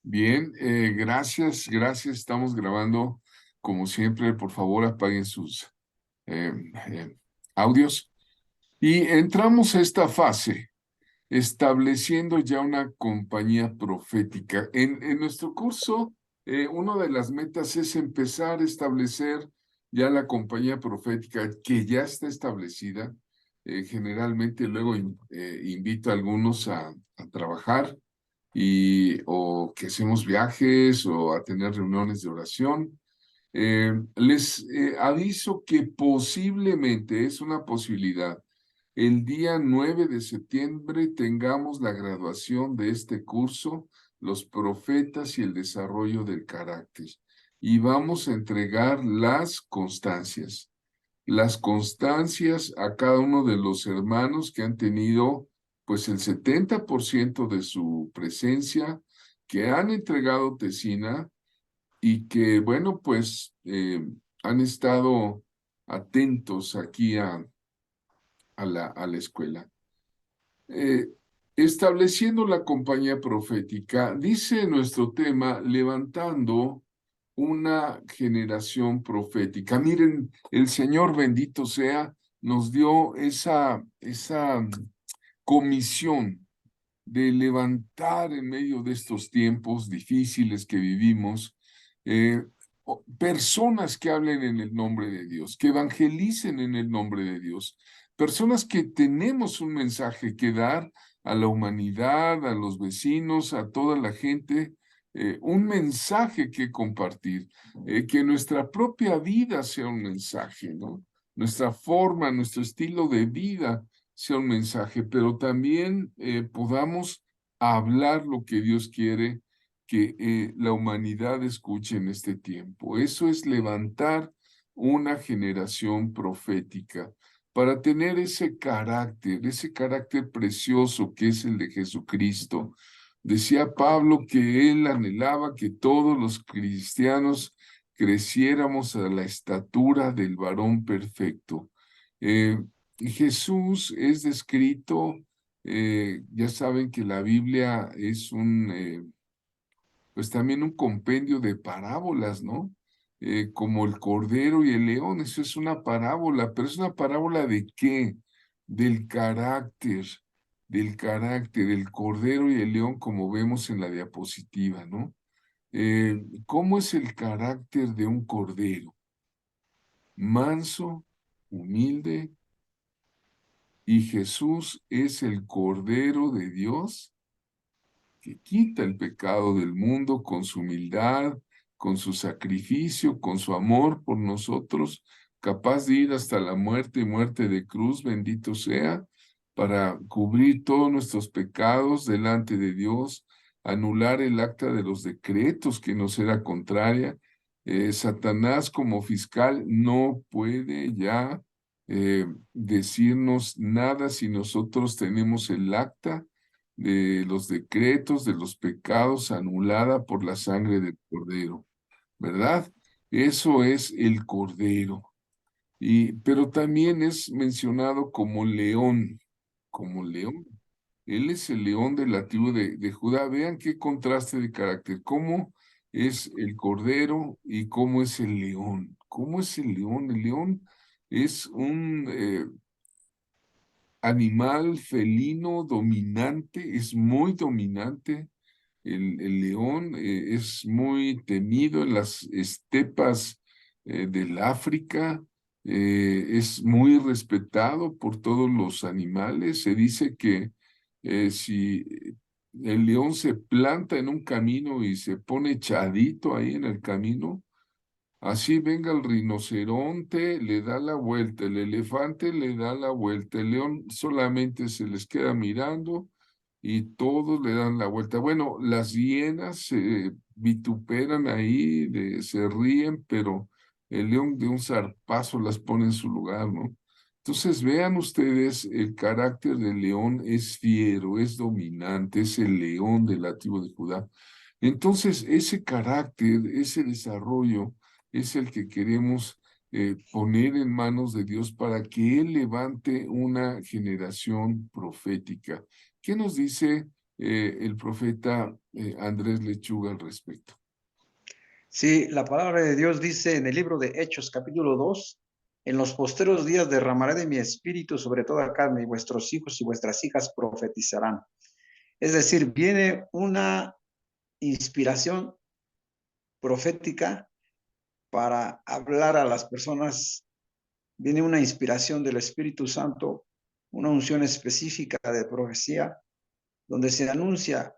Bien, gracias. Estamos grabando como siempre. Por favor, apaguen sus eh, eh, audios. Y entramos a esta fase, estableciendo ya una compañía profética. En nuestro curso, una de las metas es empezar a establecer ya la compañía profética que ya está establecida. Generalmente luego invito a algunos a trabajar o que hacemos viajes o a tener reuniones de oración. Les aviso que posiblemente es una posibilidad. El día 9 de septiembre tengamos la graduación de este curso, Los Profetas y el Desarrollo del Carácter. Y vamos a entregar las constancias a cada uno de los hermanos que han tenido pues el 70% de su presencia, que han entregado tesina y que bueno pues han estado atentos aquí a la escuela. Eh, Estableciendo la compañía profética, dice nuestro tema, levantando una generación profética. Miren, el Señor bendito sea, nos dio esa comisión de levantar en medio de estos tiempos difíciles que vivimos, personas que hablen en el nombre de Dios, que evangelicen en el nombre de Dios, personas que tenemos un mensaje que dar a la humanidad, a los vecinos, a toda la gente, un mensaje que compartir, que nuestra propia vida sea un mensaje, ¿no? Nuestra forma, nuestro estilo de vida sea un mensaje, pero también podamos hablar lo que Dios quiere que la humanidad escuche en este tiempo. Eso es levantar una generación profética para tener ese carácter precioso que es el de Jesucristo. Decía Pablo que él anhelaba que todos los cristianos creciéramos a la estatura del varón perfecto. Eh, Jesús es descrito, ya saben que la Biblia es pues también un compendio de parábolas, ¿no? Como el cordero y el león, eso es una parábola, pero es una parábola ¿de qué? Del carácter, el cordero y el león, como vemos en la diapositiva, ¿no? ¿Cómo es el carácter de un cordero? Manso, humilde, y Jesús es el Cordero de Dios que quita el pecado del mundo con su humildad, con su sacrificio, con su amor por nosotros, capaz de ir hasta la muerte y muerte de cruz, bendito sea, para cubrir todos nuestros pecados delante de Dios, anular el acta de los decretos que nos era contraria. Satanás como fiscal no puede ya decirnos nada si nosotros tenemos el acta de los decretos, de los pecados anulada por la sangre del Cordero, ¿verdad? Eso es el Cordero. Pero también es mencionado como león, como león. Él es el león de la tribu de Judá. Vean qué contraste de carácter, cómo es el Cordero y cómo es el león. ¿Cómo es el león? El león es un animal felino dominante, es muy dominante. El león es muy temido en las estepas del África, es muy respetado por todos los animales. Se dice que si el león se planta en un camino y se pone echadito ahí en el camino, así venga el rinoceronte, le da la vuelta, el elefante le da la vuelta, el león solamente se les queda mirando y todos le dan la vuelta. Bueno, las hienas se vituperan ahí, se ríen, pero el león de un zarpazo las pone en su lugar, ¿no? Entonces vean ustedes, el carácter del león es fiero, es dominante, es el león de la tribu de Judá. Entonces, ese carácter, ese desarrollo, es el que queremos poner en manos de Dios para que Él levante una generación profética. ¿Qué nos dice el profeta Andrés Lechuga al respecto. Sí, la palabra de Dios dice en el libro de Hechos, capítulo 2: en los posteros días derramaré de mi espíritu sobre toda carne, y vuestros hijos y vuestras hijas profetizarán. Es decir, viene una inspiración profética para hablar a las personas, viene una inspiración del Espíritu Santo, una unción específica de profecía, donde se anuncia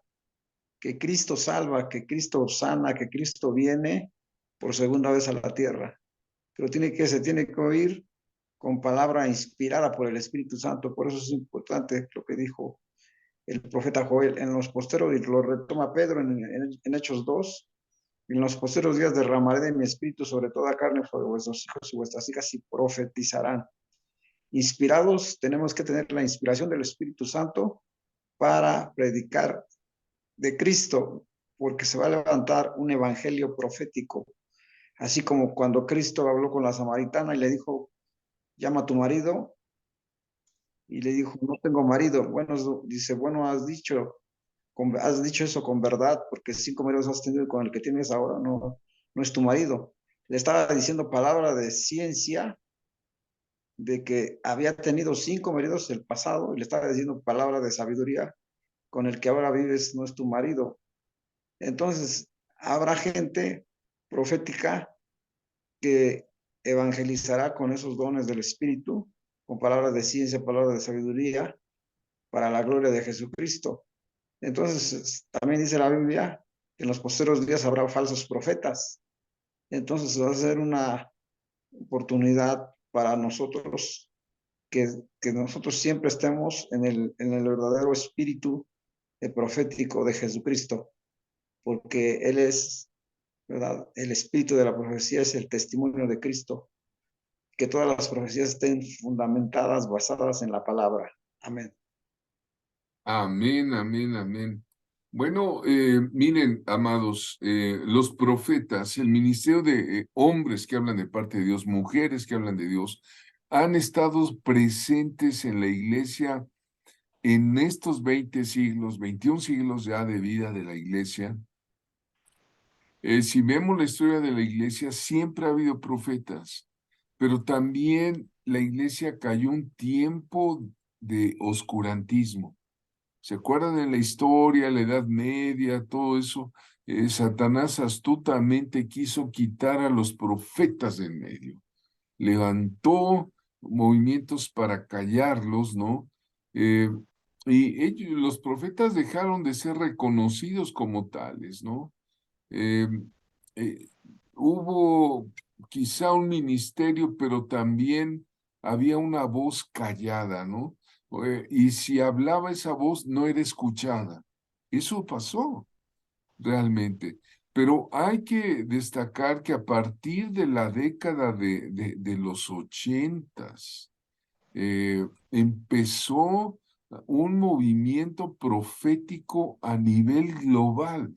que Cristo salva, que Cristo sana, que Cristo viene por segunda vez a la tierra. Pero se tiene que oír con palabra inspirada por el Espíritu Santo. Por eso es importante lo que dijo el profeta Joel en los posteros, y lo retoma Pedro en Hechos 2: en los posteros días derramaré de mi espíritu sobre toda carne, sobre vuestros hijos y vuestras hijas, y profetizarán. Inspirados, tenemos que tener la inspiración del Espíritu Santo para predicar de Cristo, porque se va a levantar un evangelio profético, así como cuando Cristo habló con la samaritana y le dijo, llama a tu marido, y le dijo, no tengo marido. Bueno, dice, bueno, has dicho eso con verdad, porque 5 maridos has tenido y con el que tienes ahora no es tu marido. Le estaba diciendo palabra de ciencia de que había tenido 5 maridos el pasado, y le estaba diciendo palabra de sabiduría, con el que ahora vives no es tu marido. Entonces, habrá gente profética que evangelizará con esos dones del Espíritu, con palabras de ciencia, palabras de sabiduría, para la gloria de Jesucristo. Entonces, también dice la Biblia que en los posteros días habrá falsos profetas. Entonces, va a ser una oportunidad para nosotros que nosotros siempre estemos en el verdadero espíritu profético de Jesucristo, porque Él es, ¿verdad? El espíritu de la profecía es el testimonio de Cristo, que todas las profecías estén fundamentadas, basadas en la palabra. Amén. Amén, amén, amén. Bueno, miren, amados, los profetas, el ministerio de hombres que hablan de parte de Dios, mujeres que hablan de Dios, han estado presentes en la iglesia en estos 20 siglos, 21 siglos ya de vida de la iglesia. Si vemos la historia de la iglesia, siempre ha habido profetas, pero también la iglesia cayó un tiempo de oscurantismo. ¿Se acuerdan de la historia, la Edad Media, todo eso? Satanás astutamente quiso quitar a los profetas de en medio. Levantó movimientos para callarlos, ¿no? Eh, y los profetas dejaron de ser reconocidos como tales, ¿no? Eh, eh, Hubo quizá un ministerio, pero también había una voz callada, ¿no? Y si hablaba esa voz, no era escuchada. Eso pasó realmente. Pero hay que destacar que a partir de la década de los 80, empezó un movimiento profético a nivel global.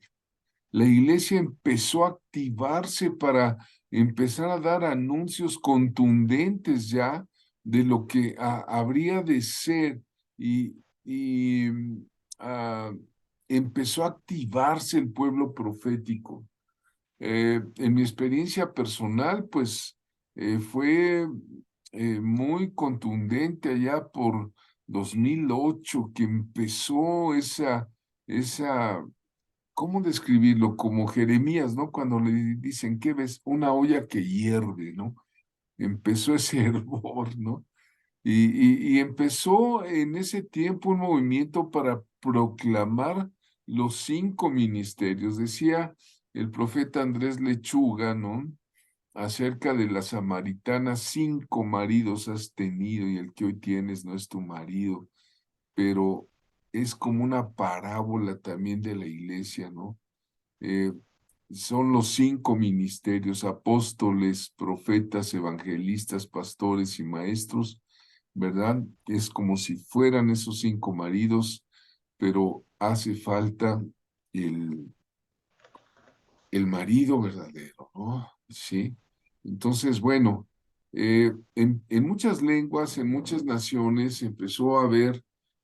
La iglesia empezó a activarse para empezar a dar anuncios contundentes ya de lo que habría de ser y ah, empezó a activarse el pueblo profético. En mi experiencia personal, pues fue muy contundente allá por 2008 que empezó esa ¿cómo describirlo? Como Jeremías, ¿no? Cuando le dicen, ¿qué ves? Una olla que hierve, ¿no? Empezó ese hervor, ¿no? Y empezó en ese tiempo un movimiento para proclamar los 5 ministerios. Decía el profeta Andrés Lechuga, ¿no? Acerca de la samaritana, 5 maridos has tenido y el que hoy tienes no es tu marido, pero es como una parábola también de la iglesia, ¿no? eh, Son los 5 ministerios: apóstoles, profetas, evangelistas, pastores y maestros, ¿verdad? Es como si fueran esos 5 maridos, pero hace falta el, el marido verdadero, ¿no? Sí. Entonces, bueno, en muchas lenguas, en muchas naciones, empezó a haber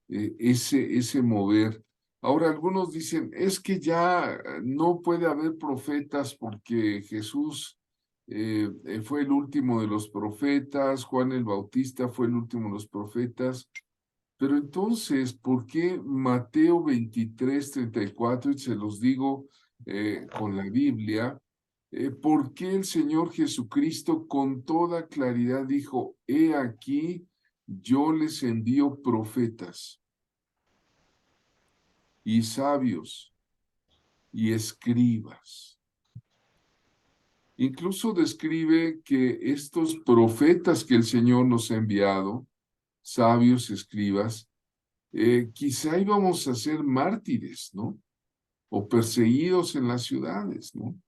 ese mover. Ahora algunos dicen, es que ya no puede haber profetas porque Jesús fue el último de los profetas, Juan el Bautista fue el último de los profetas. Pero entonces, ¿por qué Mateo 23:34, y se los digo con la Biblia, por qué el Señor Jesucristo con toda claridad dijo, he aquí, yo les envío profetas y sabios y escribas? Incluso describe que estos profetas que el Señor nos ha enviado, sabios, escribas, quizá íbamos a ser mártires, ¿no? O perseguidos en las ciudades, ¿no?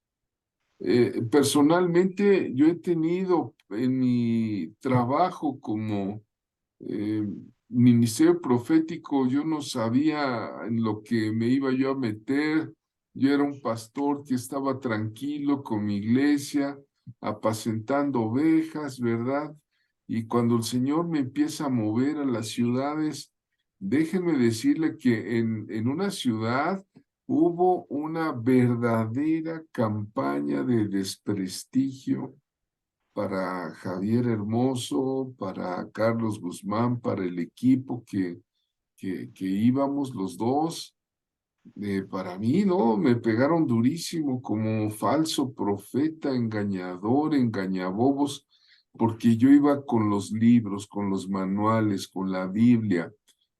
Personalmente, yo he tenido en mi trabajo como eh, ministerio profético, yo no sabía en lo que me iba yo a meter. Yo era un pastor que estaba tranquilo con mi iglesia, apacentando ovejas, ¿verdad? Y cuando el Señor me empieza a mover a las ciudades, déjenme decirle que en una ciudad hubo una verdadera campaña de desprestigio para Javier Hermoso, para Carlos Guzmán, para el equipo que íbamos los dos. Para mí, ¿no? Me pegaron durísimo como falso profeta, engañador, engañabobos, porque yo iba con los libros, con los manuales, con la Biblia,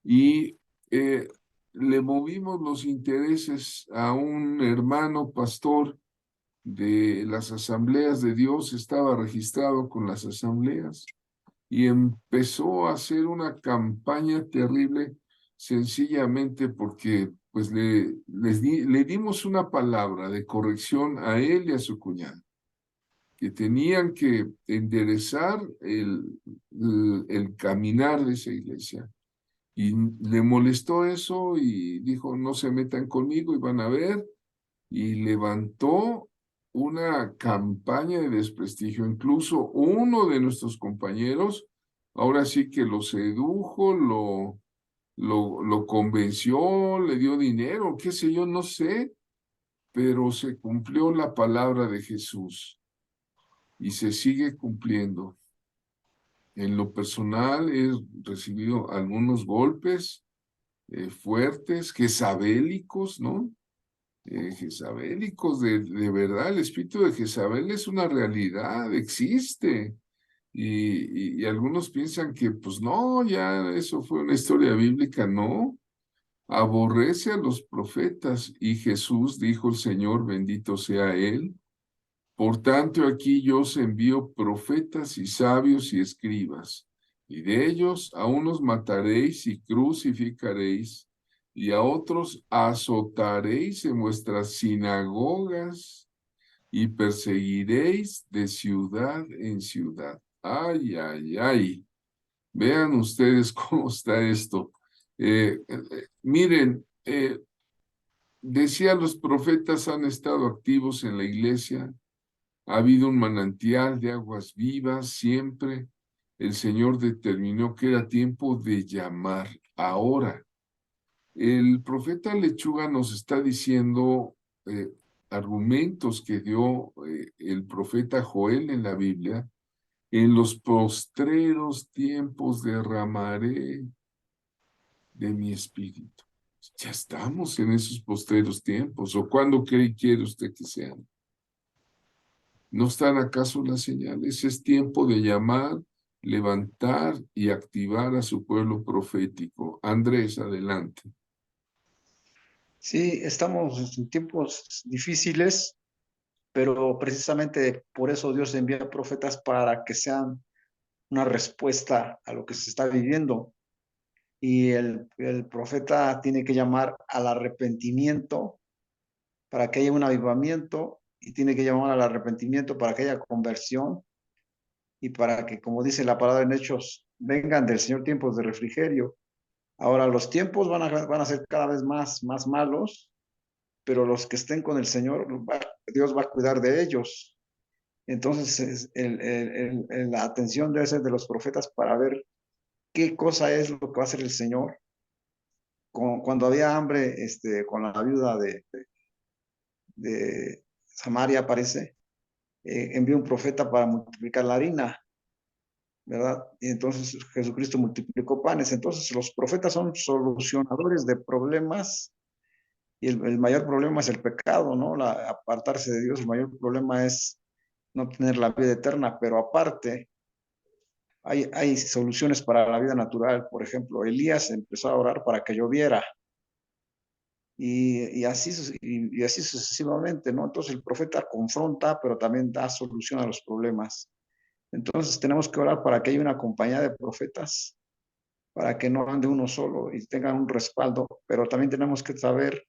y le movimos los intereses a un hermano pastor de las asambleas de Dios, estaba registrado con las asambleas y empezó a hacer una campaña terrible sencillamente porque pues le dimos una palabra de corrección a él y a su cuñado, que tenían que enderezar el caminar de esa iglesia. Y le molestó eso y dijo, no se metan conmigo y van a ver, y levantó una campaña de desprestigio. Incluso uno de nuestros compañeros, ahora sí que lo sedujo, lo convenció, le dio dinero, qué sé yo, no sé, pero se cumplió la palabra de Jesús y se sigue cumpliendo. En lo personal he recibido algunos golpes fuertes, jezabélicos, ¿no? Jezabélicos, de verdad, el espíritu de Jezabel es una realidad, existe. Y algunos piensan que, pues no, ya eso fue una historia bíblica, no. Aborrece a los profetas y Jesús dijo el Señor, bendito sea Él. Por tanto, aquí yo os envío profetas y sabios y escribas, y de ellos a unos mataréis y crucificaréis, y a otros azotaréis en vuestras sinagogas, y perseguiréis de ciudad en ciudad. Ay, ay, ay. Vean ustedes cómo está esto. Miren, decía los profetas han estado activos en la iglesia. Ha habido un manantial de aguas vivas siempre. El Señor determinó que era tiempo de llamar. Ahora, el profeta Lechuga nos está diciendo argumentos que dio el profeta Joel en la Biblia. En los postreros tiempos derramaré de mi espíritu. Ya estamos en esos postreros tiempos. ¿O cuándo cree y quiere usted que sean? ¿No están acaso las señales? Es tiempo de llamar, levantar y activar a su pueblo profético. Andrés, adelante. Sí, estamos en tiempos difíciles, pero precisamente por eso Dios envía profetas para que sean una respuesta a lo que se está viviendo. Y el profeta tiene que llamar al arrepentimiento para que haya un avivamiento y tiene que llamar al arrepentimiento para que haya conversión y para que, como dice la palabra en Hechos, vengan del Señor tiempos de refrigerio. Ahora los tiempos van a ser cada vez más malos, pero los que estén con el Señor, Dios va a cuidar de ellos. Entonces, la atención debe ser de los profetas para ver qué cosa es lo que va a hacer el Señor cuando había hambre, con la viuda de Samaria, parece, envió un profeta para multiplicar la harina, ¿verdad? Y entonces Jesucristo multiplicó panes. Entonces los profetas son solucionadores de problemas y el mayor problema es el pecado, ¿no? Apartarse de Dios, el mayor problema es no tener la vida eterna, pero aparte hay soluciones para la vida natural. Por ejemplo, Elías empezó a orar para que lloviera y así sucesivamente, ¿no? Entonces el profeta confronta, pero también da solución a los problemas. Entonces tenemos que orar para que haya una compañía de profetas, para que no ande uno solo y tengan un respaldo, pero también tenemos que saber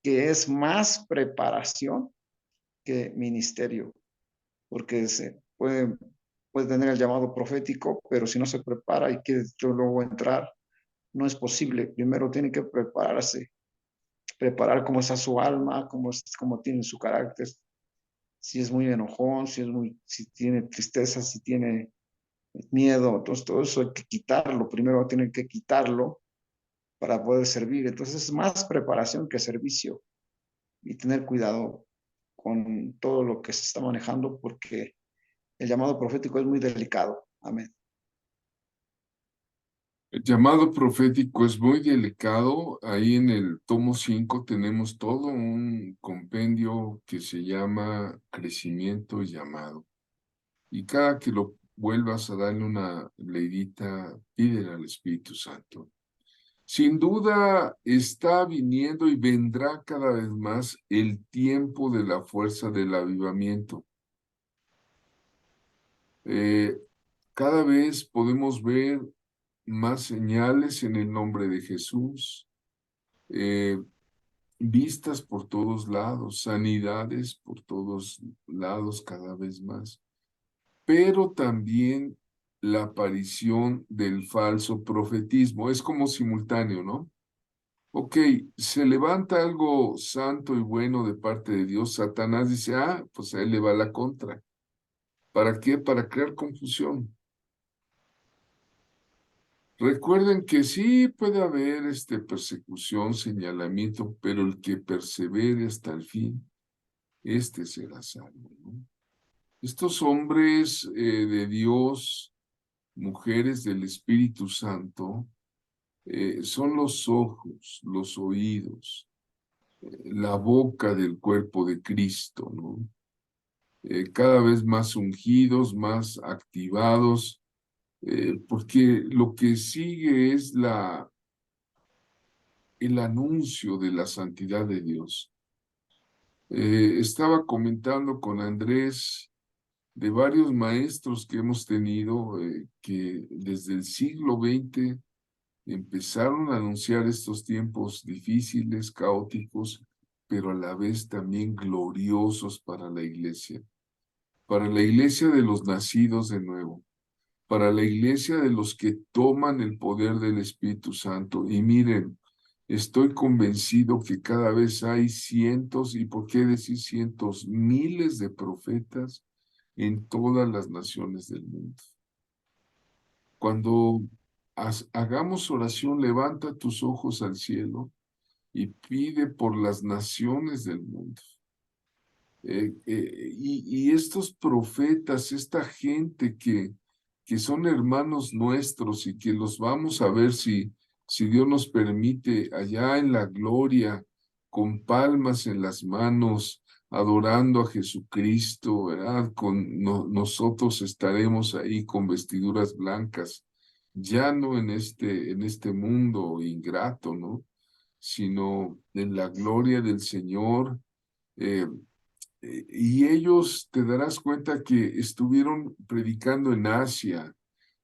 que es más preparación que ministerio, porque puede tener el llamado profético, pero si no se prepara y quiere luego entrar, no es posible. Primero tiene que prepararse, preparar cómo está su alma, cómo tiene su carácter, si es muy enojón, si tiene tristeza, si tiene miedo, entonces todo eso hay que quitarlo, primero tienen que quitarlo para poder servir, entonces es más preparación que servicio y tener cuidado con todo lo que se está manejando porque el llamado profético es muy delicado. Amén. El llamado profético es muy delicado. Ahí en el tomo 5 tenemos todo un compendio que se llama Crecimiento y Llamado. Y cada que lo vuelvas a darle una leidita, pídele al Espíritu Santo. Sin duda está viniendo y vendrá cada vez más el tiempo de la fuerza del avivamiento. Eh, cada vez podemos ver más señales en el nombre de Jesús, eh, vistas por todos lados, sanidades por todos lados cada vez más, pero también la aparición del falso profetismo. Es como simultáneo, ¿no? Ok, se levanta algo santo y bueno de parte de Dios. Satanás dice, pues a él le va la contra. ¿Para qué? Para crear confusión. Recuerden que sí puede haber persecución, señalamiento, pero el que persevere hasta el fin, será salvo, ¿no? Estos hombres de Dios, mujeres del Espíritu Santo, son los ojos, los oídos, la boca del cuerpo de Cristo, ¿no? Cada vez más ungidos, más activados, porque lo que sigue es el anuncio de la santidad de Dios. Estaba comentando con Andrés de varios maestros que hemos tenido que desde el siglo XX empezaron a anunciar estos tiempos difíciles, caóticos, pero a la vez también gloriosos para la iglesia de los nacidos de nuevo, para la iglesia de los que toman el poder del Espíritu Santo. Y miren, estoy convencido que cada vez hay cientos, y por qué decir cientos, miles de profetas en todas las naciones del mundo. Cuando hagamos oración, levanta tus ojos al cielo y pide por las naciones del mundo. Y estos profetas, esta gente que son hermanos nuestros y que los vamos a ver si Dios nos permite allá en la gloria, con palmas en las manos, adorando a Jesucristo, ¿verdad? Nosotros estaremos ahí con vestiduras blancas, ya no en este mundo ingrato, ¿no? Sino en la gloria del Señor. eh, y ellos te darás cuenta que estuvieron predicando en Asia,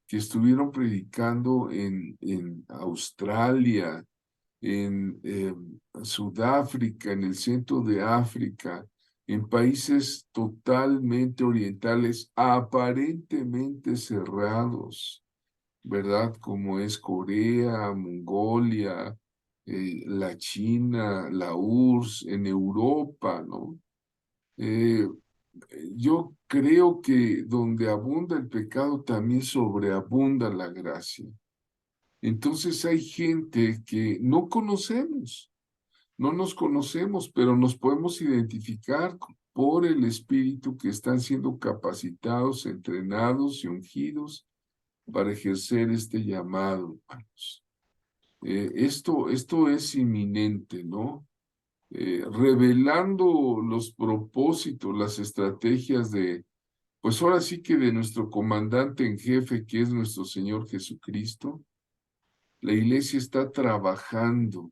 que estuvieron predicando en Australia, en Sudáfrica, en el centro de África, en países totalmente orientales, aparentemente cerrados, ¿verdad? Como es Corea, Mongolia, la China, la URSS, en Europa, ¿no? Eh, yo creo que donde abunda el pecado también sobreabunda la gracia. Entonces hay gente que no conocemos, no nos conocemos, pero nos podemos identificar por el Espíritu que están siendo capacitados, entrenados y ungidos para ejercer este llamado, hermanos. Esto es inminente, ¿no? Revelando los propósitos, las estrategias de, pues ahora sí que de nuestro comandante en jefe, que es nuestro Señor Jesucristo. La iglesia está trabajando.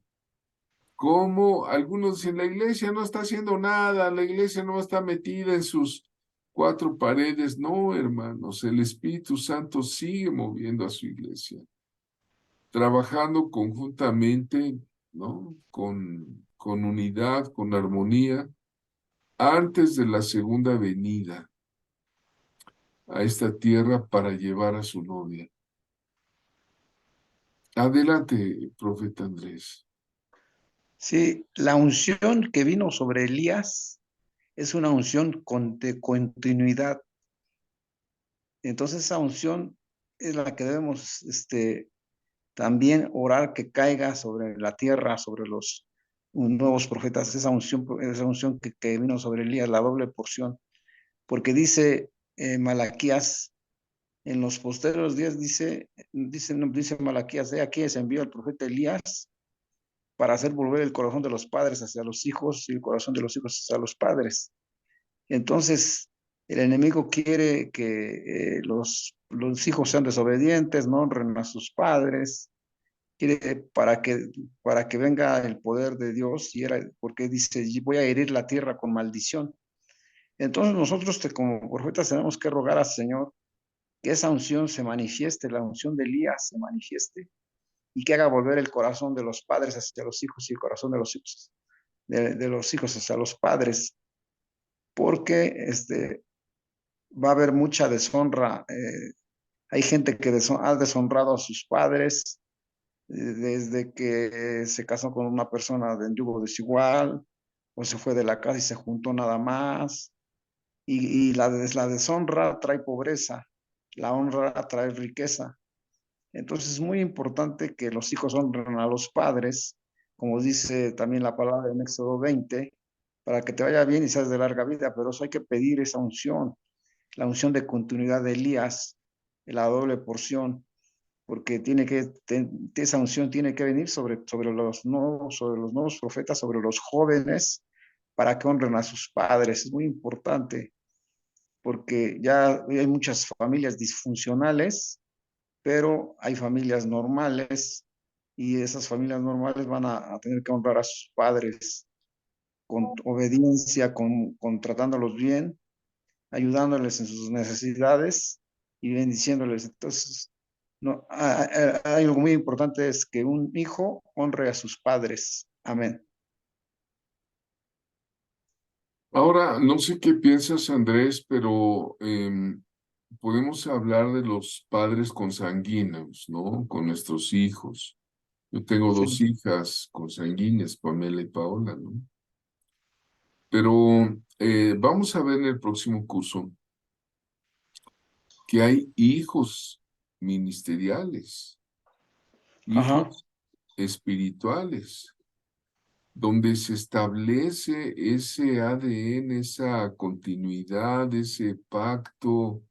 ¿Cómo? Algunos dicen, la iglesia no está haciendo nada, la iglesia no está metida en sus cuatro paredes. No, hermanos, el Espíritu Santo sigue moviendo a su iglesia, trabajando conjuntamente, ¿no? Con unidad, con armonía, antes de la segunda venida a esta tierra para llevar a su novia. Adelante, profeta Andrés. Sí, la unción que vino sobre Elías es una unción de continuidad. Entonces esa unción es la que debemos también orar que caiga sobre la tierra, sobre los nuevos profetas, esa unción que vino sobre Elías, la doble porción. Porque dice Malaquías, en los posteriores días dice Malaquías, aquí se envió el profeta Elías para hacer volver el corazón de los padres hacia los hijos y el corazón de los hijos hacia los padres. Entonces, el enemigo quiere que los hijos sean desobedientes, no honren a sus padres, quiere para que venga el poder de Dios, porque dice, voy a herir la tierra con maldición. Entonces nosotros como profetas tenemos que rogar al Señor que esa unción se manifieste, la unción de Elías se manifieste y que haga volver el corazón de los padres hacia los hijos y el corazón de los hijos, de los hijos hacia los padres, porque va a haber mucha deshonra. Hay gente que ha deshonrado a sus padres desde que se casó con una persona de yugo desigual o se fue de la casa y se juntó nada más. Y la deshonra trae pobreza, la honra trae riqueza. Entonces es muy importante que los hijos honren a los padres, como dice también la palabra en Éxodo 20, para que te vaya bien y seas de larga vida, pero eso hay que pedir esa unción, la unción de continuidad de Elías, la doble porción, porque esa unción tiene que venir sobre los nuevos profetas, sobre los jóvenes, para que honren a sus padres. Es muy importante, porque ya hay muchas familias disfuncionales, pero hay familias normales y esas familias normales van a tener que honrar a sus padres con obediencia, con tratándolos bien, ayudándoles en sus necesidades y bendiciéndoles. Entonces, no, hay algo muy importante, es que un hijo honre a sus padres. Amén. Ahora, no sé qué piensas, Andrés, pero podemos hablar de los padres consanguíneos, ¿no? Con nuestros hijos. Yo tengo Sí. dos hijas consanguíneas, Pamela y Paola, ¿no? Pero vamos a ver en el próximo curso que hay hijos ministeriales, Ajá. hijos espirituales, donde se establece ese ADN, esa continuidad, ese pacto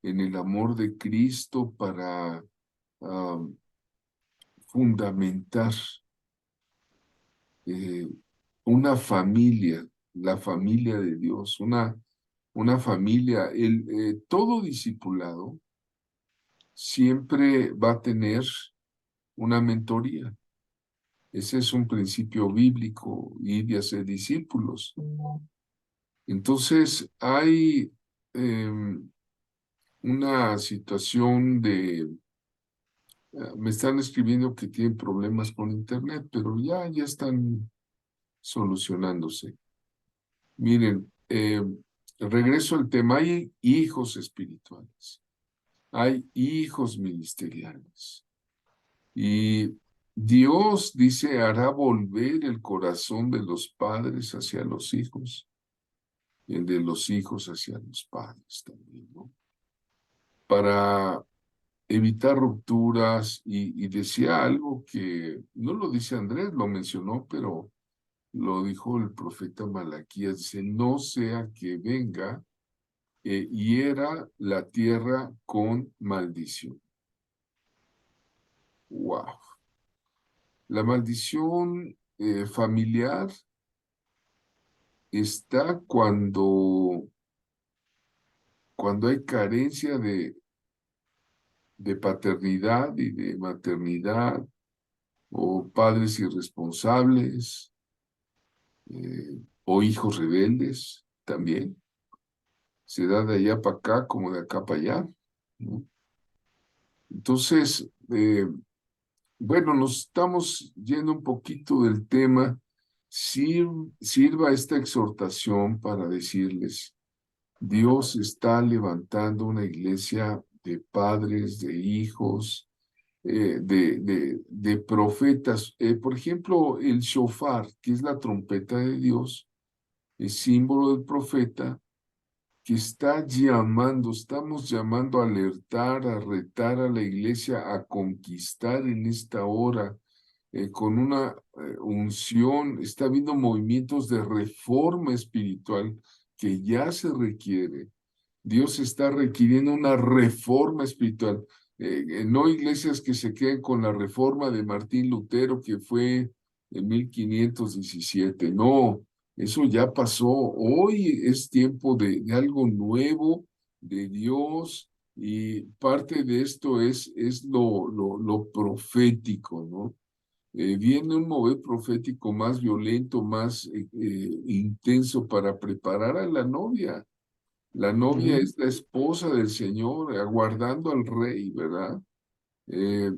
en el amor de Cristo para ah, fundamentar eh, una familia, la familia de Dios, una familia. Todo discipulado siempre va a tener una mentoría. Ese es un principio bíblico y de hacer discípulos. Entonces, hay una situación de, me están escribiendo que tienen problemas con internet, pero ya están solucionándose. Miren, regreso al tema, hay hijos espirituales, hay hijos ministeriales y Dios dice, hará volver el corazón de los padres hacia los hijos y el de los hijos hacia los padres también, ¿no? Para evitar rupturas y decía algo que no lo dice Andrés, lo mencionó, pero lo dijo el profeta Malaquías, dice, no sea que venga hiera la tierra con maldición. Wow. La maldición familiar está cuando hay carencia de paternidad y de maternidad, o padres irresponsables, o hijos rebeldes también. Se da de allá para acá como de acá para allá, ¿no? Entonces, bueno, nos estamos yendo un poquito del tema. Sirva esta exhortación para decirles, Dios está levantando una iglesia de padres, de hijos, de profetas. Por ejemplo, el shofar, que es la trompeta de Dios, es símbolo del profeta que está llamando, estamos llamando a alertar, a retar a la iglesia a conquistar en esta hora, con una unción, está habiendo movimientos de reforma espiritual que ya se requiere. Dios está requiriendo una reforma espiritual. No iglesias que se queden con la reforma de Martín Lutero, que fue en 1517. No, eso ya pasó. Hoy es tiempo de algo nuevo de Dios, y parte de esto es lo profético, ¿no? Viene un mover profético más violento, más intenso para preparar a la novia. La novia Ujú. es la esposa del Señor, aguardando al rey, ¿verdad? Eh,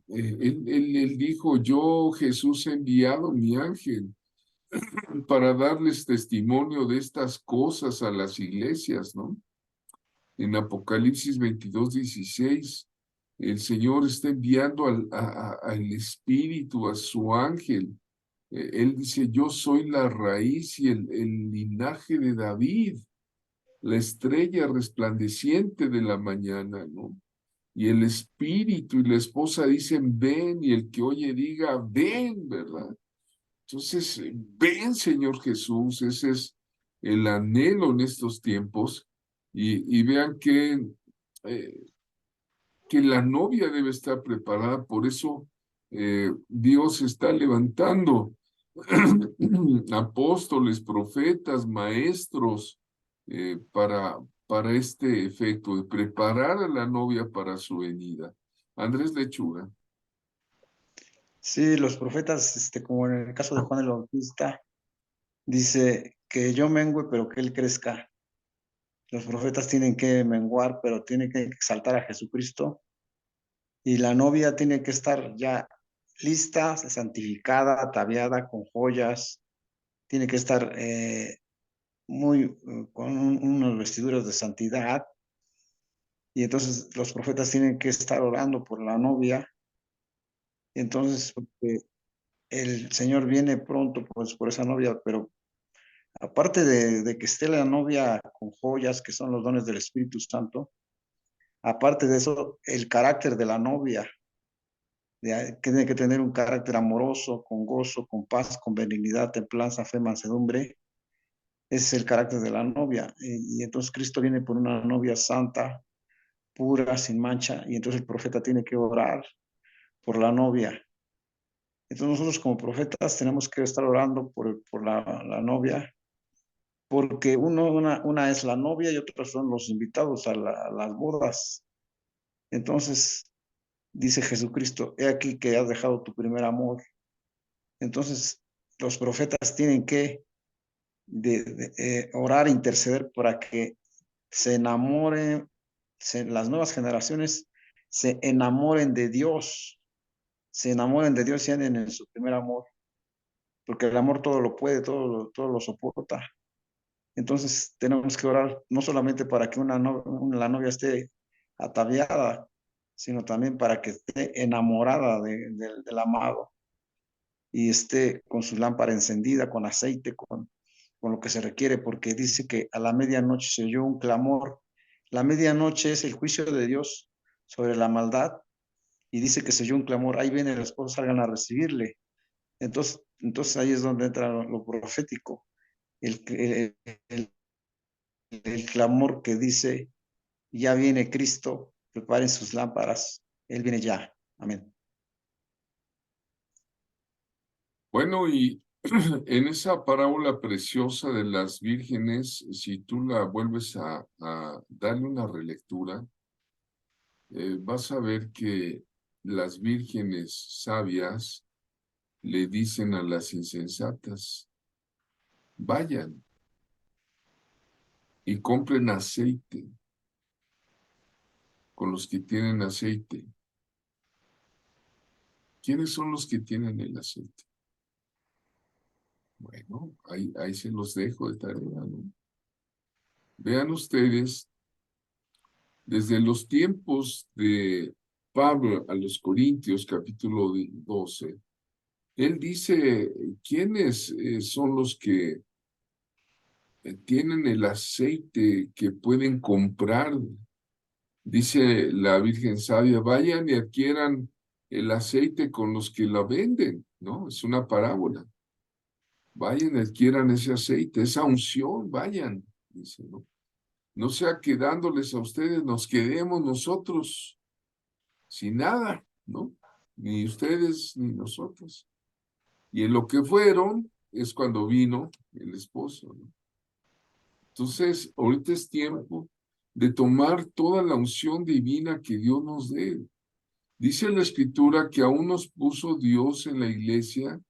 él dijo, yo Jesús he enviado mi ángel para darles testimonio de estas cosas a las iglesias, ¿no? En Apocalipsis 22:16, el Señor está enviando al Espíritu, a su ángel. Él dice, yo soy la raíz y el linaje de David, la estrella resplandeciente de la mañana, ¿no? Y el espíritu y la esposa dicen, ven, y el que oye diga, ven, ¿verdad? Entonces, ven, Señor Jesús, ese es el anhelo en estos tiempos, y vean eh, que la novia debe estar preparada, por eso Dios está levantando apóstoles, profetas, maestros, para este efecto, de preparar a la novia para su venida. Andrés Lechuga. Sí, los profetas, como en el caso de Juan el Bautista, dice que yo mengue, pero que él crezca. Los profetas tienen que menguar, pero tienen que exaltar a Jesucristo. Y la novia tiene que estar ya lista, santificada, ataviada con joyas. Tiene que estar con unos vestiduras de santidad. Y entonces los profetas tienen que estar orando por la novia. Entonces, porque el Señor viene pronto, pues, por esa novia, pero aparte de que esté la novia con joyas, que son los dones del Espíritu Santo, aparte de eso, el carácter de la novia, que tiene que tener un carácter amoroso, con gozo, con paz, con benignidad, templanza, fe, mansedumbre. Ese es el carácter de la novia. Y entonces Cristo viene por una novia santa, pura, sin mancha, y entonces el profeta tiene que orar por la novia. Entonces nosotros como profetas tenemos que estar orando por la novia, porque una es la novia y otra son los invitados a las bodas. Entonces dice Jesucristo, he aquí que has dejado tu primer amor. Entonces los profetas tienen que orar e interceder para que se enamoren, las nuevas generaciones se enamoren de Dios, se enamoren de Dios y anden en su primer amor, porque el amor todo lo puede, todo lo soporta. Entonces tenemos que orar no solamente para que la novia esté ataviada, sino también para que esté enamorada del amado y esté con su lámpara encendida, con aceite, con lo que se requiere, porque dice que a la medianoche se oyó un clamor. La medianoche es el juicio de Dios sobre la maldad y dice que se oyó un clamor, ahí viene el esposo, salgan a recibirle. Entonces ahí es donde entra lo profético, el, el, el, el clamor que dice, ya viene Cristo, preparen sus lámparas, Él viene ya. Amén. Bueno, y en esa parábola preciosa de las vírgenes, si tú la vuelves a darle una relectura, vas a ver que las vírgenes sabias le dicen a las insensatas, vayan y compren aceite con los que tienen aceite. ¿Quiénes son los que tienen el aceite? Bueno, ahí se los dejo de tarea, ¿no? Vean ustedes, desde los tiempos de Pablo a los Corintios, capítulo 12, él dice, ¿quiénes son los que tienen el aceite que pueden comprar? Dice la Virgen Sabia, vayan y adquieran el aceite con los que la venden, ¿no? Es una parábola. Vayan y adquieran ese aceite, esa unción, vayan, dice, ¿no? No sea que dándoles a ustedes nos quedemos nosotros sin nada, ¿no? Ni ustedes ni nosotros. Y en lo que fueron es cuando vino el esposo, ¿no? Entonces, ahorita es tiempo de tomar toda la unción divina que Dios nos dé. Dice la Escritura que aún nos puso Dios en la iglesia,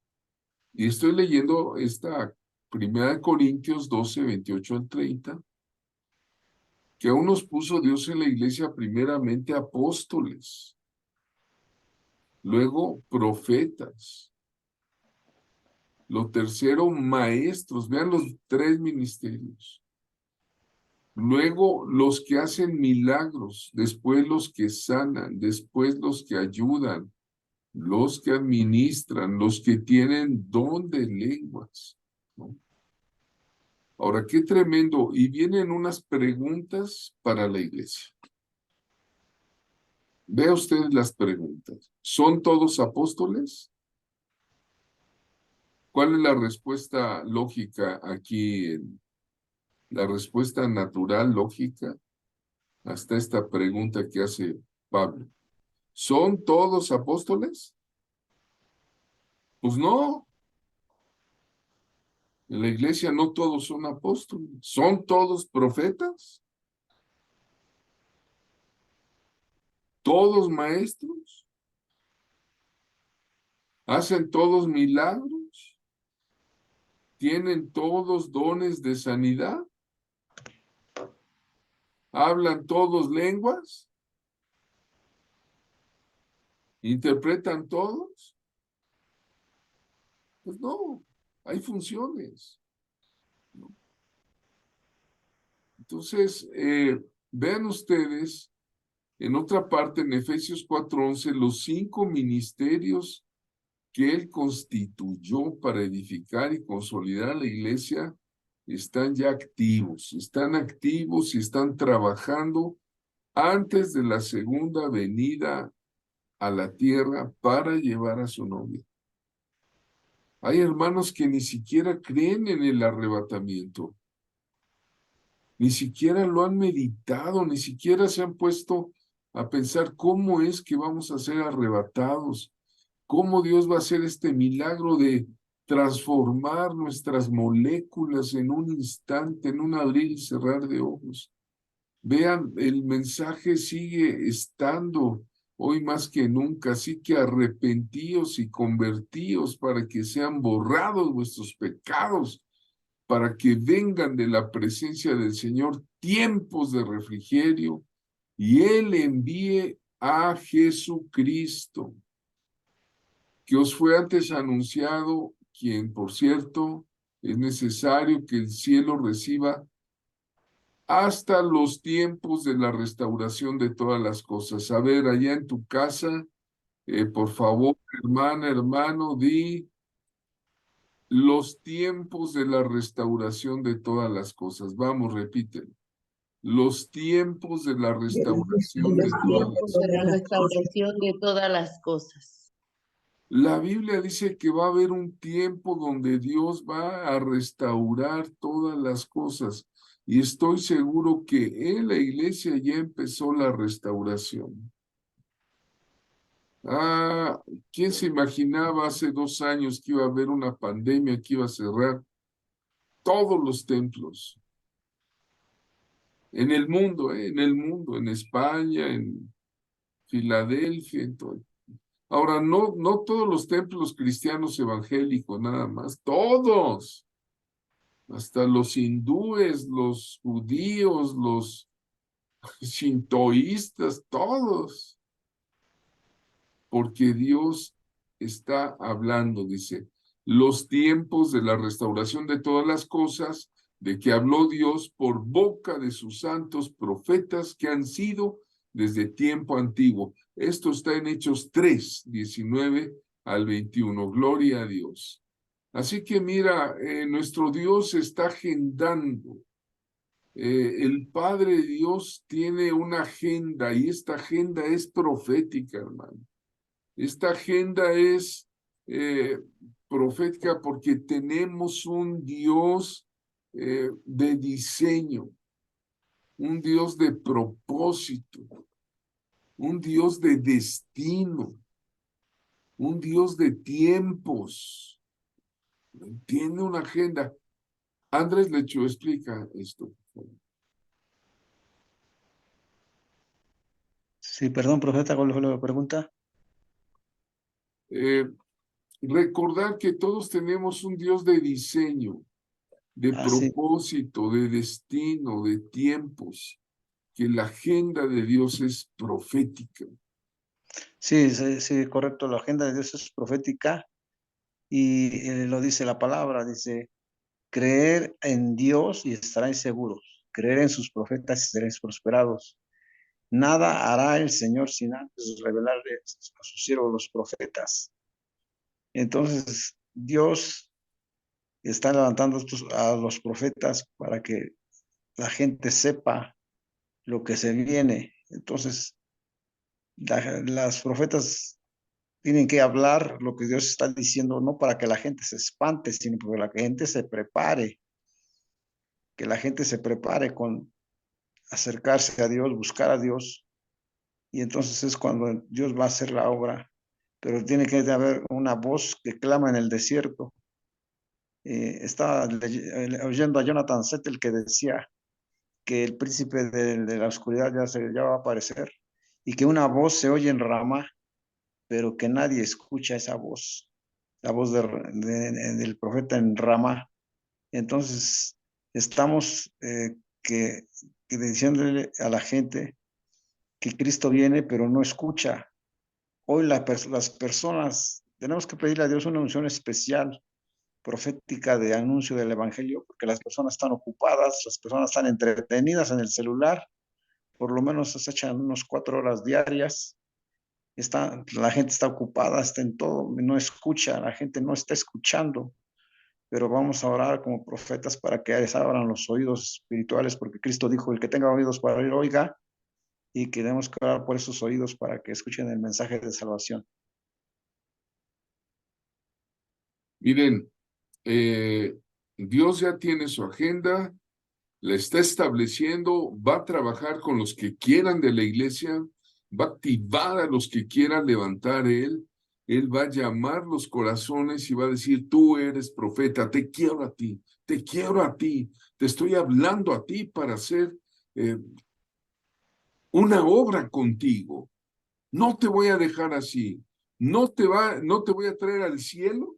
y estoy leyendo esta primera de Corintios 12, 28 al 30, que aún nos puso Dios en la iglesia primeramente apóstoles, luego profetas, lo tercero maestros, vean los tres ministerios, luego los que hacen milagros, después los que sanan, después los que ayudan, los que administran, los que tienen don de lenguas, ¿no? Ahora, qué tremendo. Y vienen unas preguntas para la iglesia. Vea usted las preguntas. ¿Son todos apóstoles? ¿Cuál es la respuesta lógica aquí? La respuesta natural, lógica, hasta esta pregunta que hace Pablo. ¿Son todos apóstoles? Pues no. En la iglesia no todos son apóstoles. ¿Son todos profetas? ¿Todos maestros? ¿Hacen todos milagros? ¿Tienen todos dones de sanidad? ¿Hablan todos lenguas? ¿Interpretan todos? Pues no, hay funciones, ¿no? Entonces, vean ustedes, en otra parte, en Efesios 4:11, los 5 ministerios que él constituyó para edificar y consolidar la iglesia están ya activos, y están trabajando antes de la segunda venida a la tierra para llevar a su novia. Hay hermanos que ni siquiera creen en el arrebatamiento, ni siquiera lo han meditado, ni siquiera se han puesto a pensar cómo es que vamos a ser arrebatados, cómo Dios va a hacer este milagro de transformar nuestras moléculas en un instante, en un abrir y cerrar de ojos. Vean, el mensaje sigue estando hoy más que nunca, así que arrepentíos y convertíos para que sean borrados vuestros pecados, para que vengan de la presencia del Señor tiempos de refrigerio y Él envíe a Jesucristo, que os fue antes anunciado, quien, por cierto, es necesario que el cielo reciba hasta los tiempos de la restauración de todas las cosas. A ver, allá en tu casa, por favor, hermana, hermano, di los tiempos de la restauración de todas las cosas. Vamos, repítelo. los tiempos de la restauración de Los todas las tiempos de la cosas. restauración de todas las cosas. La Biblia dice que va a haber un tiempo donde Dios va a restaurar todas las cosas. Y estoy seguro que en la iglesia ya empezó la restauración. Ah, ¿quién se imaginaba hace 2 años que iba a haber una pandemia que iba a cerrar todos los templos? En el mundo, en España, en Filadelfia, en todo. Ahora, no todos los templos cristianos evangélicos, nada más, todos, hasta los hindúes, los judíos, los shintoístas, todos, porque Dios está hablando, dice, los tiempos de la restauración de todas las cosas, de que habló Dios por boca de sus santos profetas que han sido desde tiempo antiguo. Esto está en Hechos 3, 19 al 21. Gloria a Dios. Así que mira, nuestro Dios está agendando. El Padre Dios tiene una agenda y esta agenda es profética, hermano. Esta agenda es profética porque tenemos un Dios de diseño, un Dios de propósito, un Dios de destino, un Dios de tiempos. Tiene una agenda. Andrés Lecho, explica esto, por favor. Sí, perdón, profeta, ¿cuál fue la pregunta? Recordar que todos tenemos un Dios de diseño, de Sí. propósito, de destino, de tiempos, que la agenda de Dios es profética. Sí, sí, sí, correcto. La agenda de Dios es profética y lo dice la palabra, dice, creer en Dios y estaréis seguros, creer en sus profetas y seréis prosperados. Nada hará el Señor sin antes revelarle a sus siervos los profetas. Entonces, Dios está levantando a los profetas para que la gente sepa lo que se viene. Entonces, las profetas tienen que hablar lo que Dios está diciendo, no para que la gente se espante, sino para que la gente se prepare, que la gente se prepare con acercarse a Dios, buscar a Dios, y entonces es cuando Dios va a hacer la obra, pero tiene que haber una voz que clama en el desierto. Estaba oyendo a Jonathan Settel que decía que el príncipe de la oscuridad ya va a aparecer y que una voz se oye en Ramá, pero que nadie escucha esa voz, la voz del profeta en Ramá. Entonces, estamos que diciéndole a la gente que Cristo viene, pero no escucha. Hoy las personas, tenemos que pedirle a Dios una unción especial, profética de anuncio del Evangelio, porque las personas están ocupadas, las personas están entretenidas en el celular, por lo menos se echan unos 4 horas diarias. La gente está ocupada, está en todo, no escucha, la gente no está escuchando, pero vamos a orar como profetas para que les abran los oídos espirituales, porque Cristo dijo, el que tenga oídos para oír, oiga, y queremos que orar por esos oídos para que escuchen el mensaje de salvación. Miren, Dios ya tiene su agenda, la está estableciendo, va a trabajar con los que quieran de la iglesia, va a activar a los que quieran levantar él va a llamar los corazones y va a decir, tú eres profeta, te quiero a ti, te quiero a ti, te estoy hablando a ti para hacer una obra contigo. No te voy a dejar así, no te voy a traer al cielo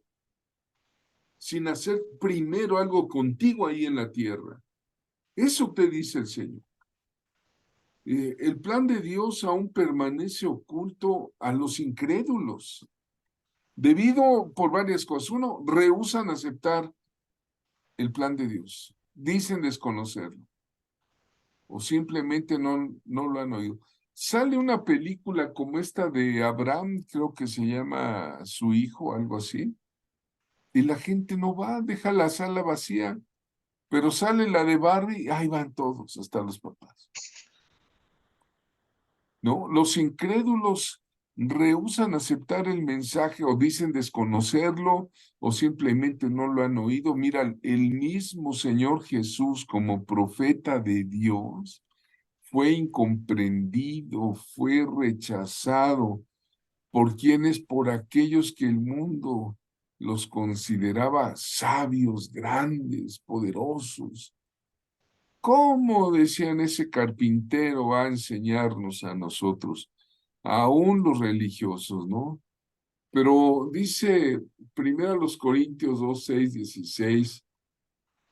sin hacer primero algo contigo ahí en la tierra. Eso te dice el Señor. El plan de Dios aún permanece oculto a los incrédulos, debido por varias cosas. Uno, rehúsan aceptar el plan de Dios, dicen desconocerlo, o simplemente no lo han oído. Sale una película como esta de Abraham, creo que se llama Su Hijo, algo así, y la gente no va, deja la sala vacía, Pero sale la de Barbie y ahí van todos, hasta los papás. ¿No? Los incrédulos rehúsan aceptar el mensaje o dicen desconocerlo o simplemente no lo han oído. Mira, el mismo Señor Jesús como profeta de Dios fue incomprendido, fue rechazado. ¿Por quiénes? Por aquellos que el mundo los consideraba sabios, grandes, poderosos. ¿Cómo, decían, ese carpintero va a enseñarnos a nosotros, aún los religiosos, ¿no? Pero dice 1 Corintios 2, 6, 16,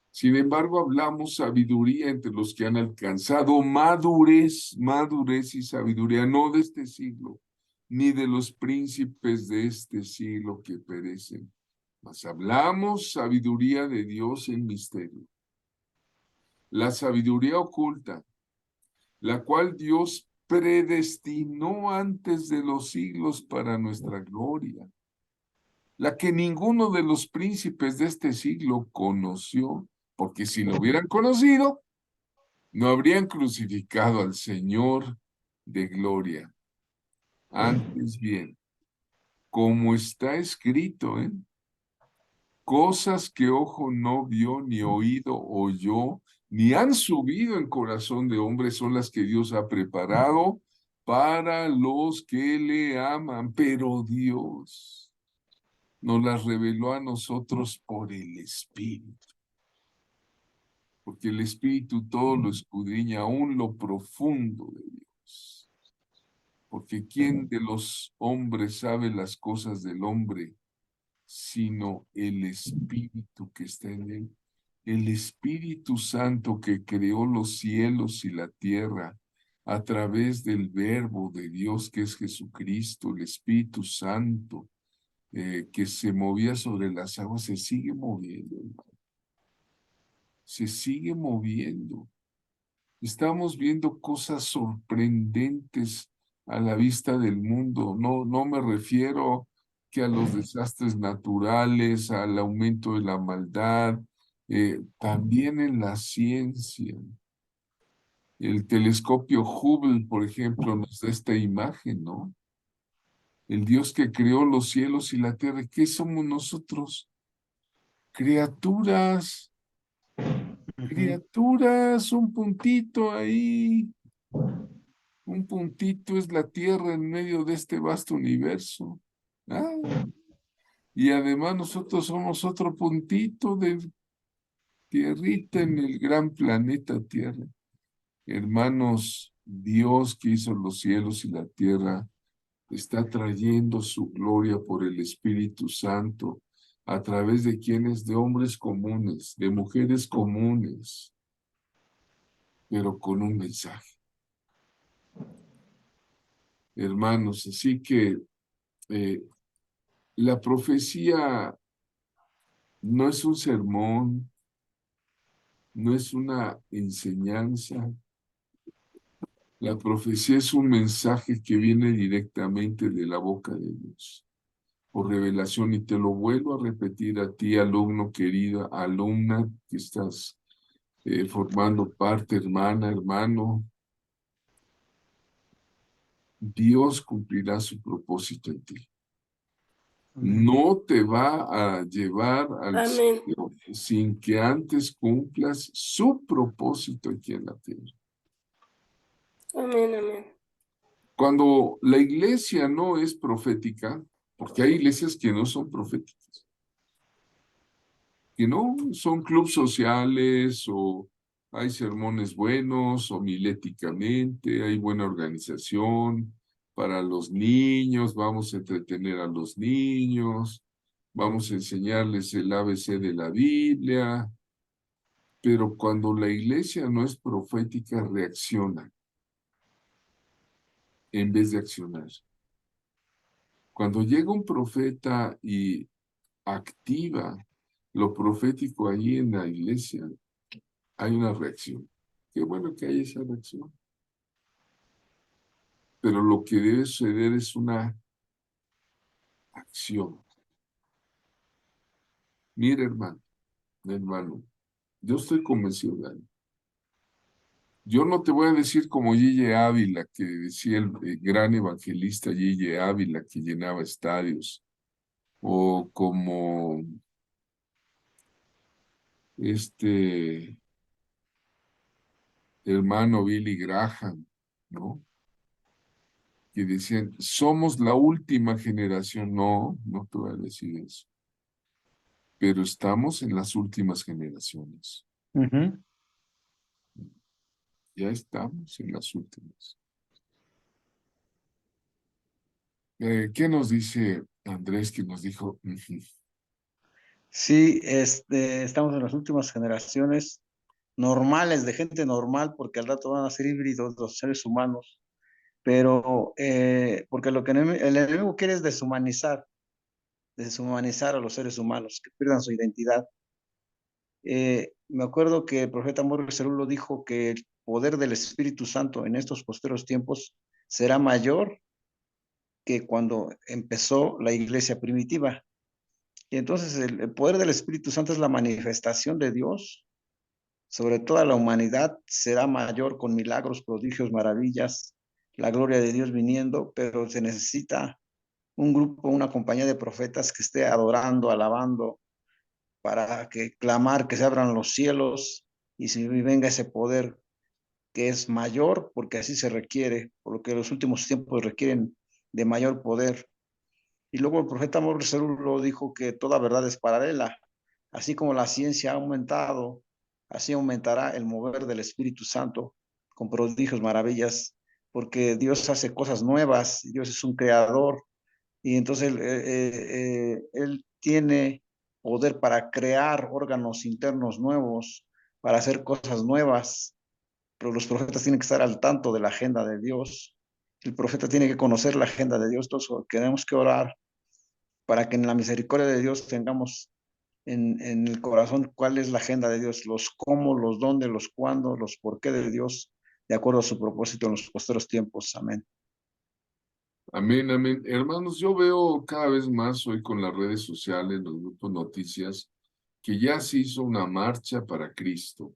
sin embargo, hablamos sabiduría entre los que han alcanzado madurez, madurez y sabiduría, no de este siglo, ni de los príncipes de este siglo que perecen, mas hablamos sabiduría de Dios en misterio, la sabiduría oculta, la cual Dios predestinó antes de los siglos para nuestra gloria, la que ninguno de los príncipes de este siglo conoció, porque si lo hubieran conocido, no habrían crucificado al Señor de gloria. Antes bien, como está escrito, cosas que ojo no vio, ni oído oyó, ni han subido en corazón de hombre son las que Dios ha preparado para los que le aman. Pero Dios nos las reveló a nosotros por el Espíritu. Porque el Espíritu todo lo escudriña, aún lo profundo de Dios. Porque ¿quién de los hombres sabe las cosas del hombre, sino el Espíritu que está en él? El Espíritu Santo que creó los cielos y la tierra a través del Verbo de Dios que es Jesucristo, el Espíritu Santo que se movía sobre las aguas, se sigue moviendo, hermano. Se sigue moviendo. Estamos viendo cosas sorprendentes a la vista del mundo. No me refiero que a los desastres naturales, al aumento de la maldad, también en la ciencia. El telescopio Hubble, por ejemplo, nos da esta imagen, ¿no? El Dios que creó los cielos y la tierra. ¿Qué somos nosotros? Criaturas, criaturas, un puntito ahí. Un puntito es la Tierra en medio de este vasto universo. Ah, y además nosotros somos otro puntito de tierrita en el gran planeta Tierra. Hermanos, Dios que hizo los cielos y la tierra está trayendo su gloria por el Espíritu Santo a través de quienes, de hombres comunes, de mujeres comunes, pero con un mensaje. Hermanos, así que la profecía no es un sermón, no es una enseñanza. La profecía es un mensaje que viene directamente de la boca de Dios, por revelación. Y te lo vuelvo a repetir a ti, alumno querida, alumna que estás formando parte, hermana, hermano. Dios cumplirá su propósito en ti. No te va a llevar al Amén. cielo sin que antes cumplas su propósito aquí en la tierra. Amén, amén. Cuando la iglesia no es profética, porque hay iglesias que no son proféticas, que no son clubes sociales o hay sermones buenos homiléticamente, hay buena organización para los niños, vamos a entretener a los niños, vamos a enseñarles el ABC de la Biblia, pero cuando la iglesia no es profética, reacciona en vez de accionar. Cuando llega un profeta y activa lo profético ahí en la iglesia, hay una reacción. Qué bueno que hay esa reacción. Pero lo que debe suceder es una acción. Mira, hermano, Yo estoy convencido de ello. Yo no te voy a decir como Gille Ávila, que decía el gran evangelista Gille Ávila, que llenaba estadios, o como este hermano Billy Graham, ¿no? Que decían, somos la última generación. No, no te voy a decir eso. Pero estamos en las últimas generaciones. Ujú. Ya estamos en las últimas. ¿Qué nos dice Andrés que nos dijo? Ujú. Sí, estamos en las últimas generaciones normales, de gente normal, porque al rato van a ser híbridos los seres humanos, pero porque lo que el enemigo quiere es deshumanizar a los seres humanos, que pierdan su identidad. Me acuerdo que el profeta Morris Cerullo dijo que el poder del Espíritu Santo en estos posteros tiempos será mayor que cuando empezó la iglesia primitiva. Y entonces el poder del Espíritu Santo es la manifestación de Dios sobre toda la humanidad, será mayor con milagros, prodigios, maravillas, la gloria de Dios viniendo, pero se necesita un grupo, una compañía de profetas que esté adorando, alabando, para que clamar que se abran los cielos y si venga ese poder que es mayor, porque así se requiere, por lo que los últimos tiempos requieren de mayor poder. Y luego el profeta Morcerulo dijo que toda verdad es paralela. Así como la ciencia ha aumentado, así aumentará el mover del Espíritu Santo con prodigios, maravillas, porque Dios hace cosas nuevas, Dios es un creador y entonces Él tiene poder para crear órganos internos nuevos, para hacer cosas nuevas, pero los profetas tienen que estar al tanto de la agenda de Dios. El profeta tiene que conocer la agenda de Dios, entonces tenemos que orar para que en la misericordia de Dios tengamos en el corazón cuál es la agenda de Dios, los cómo, los dónde, los cuándo, los por qué de Dios, de acuerdo a su propósito en los posteros tiempos. Amén. Amén, amén. Hermanos, yo veo cada vez más hoy con las redes sociales, los grupos noticias, que ya se hizo una marcha para Cristo.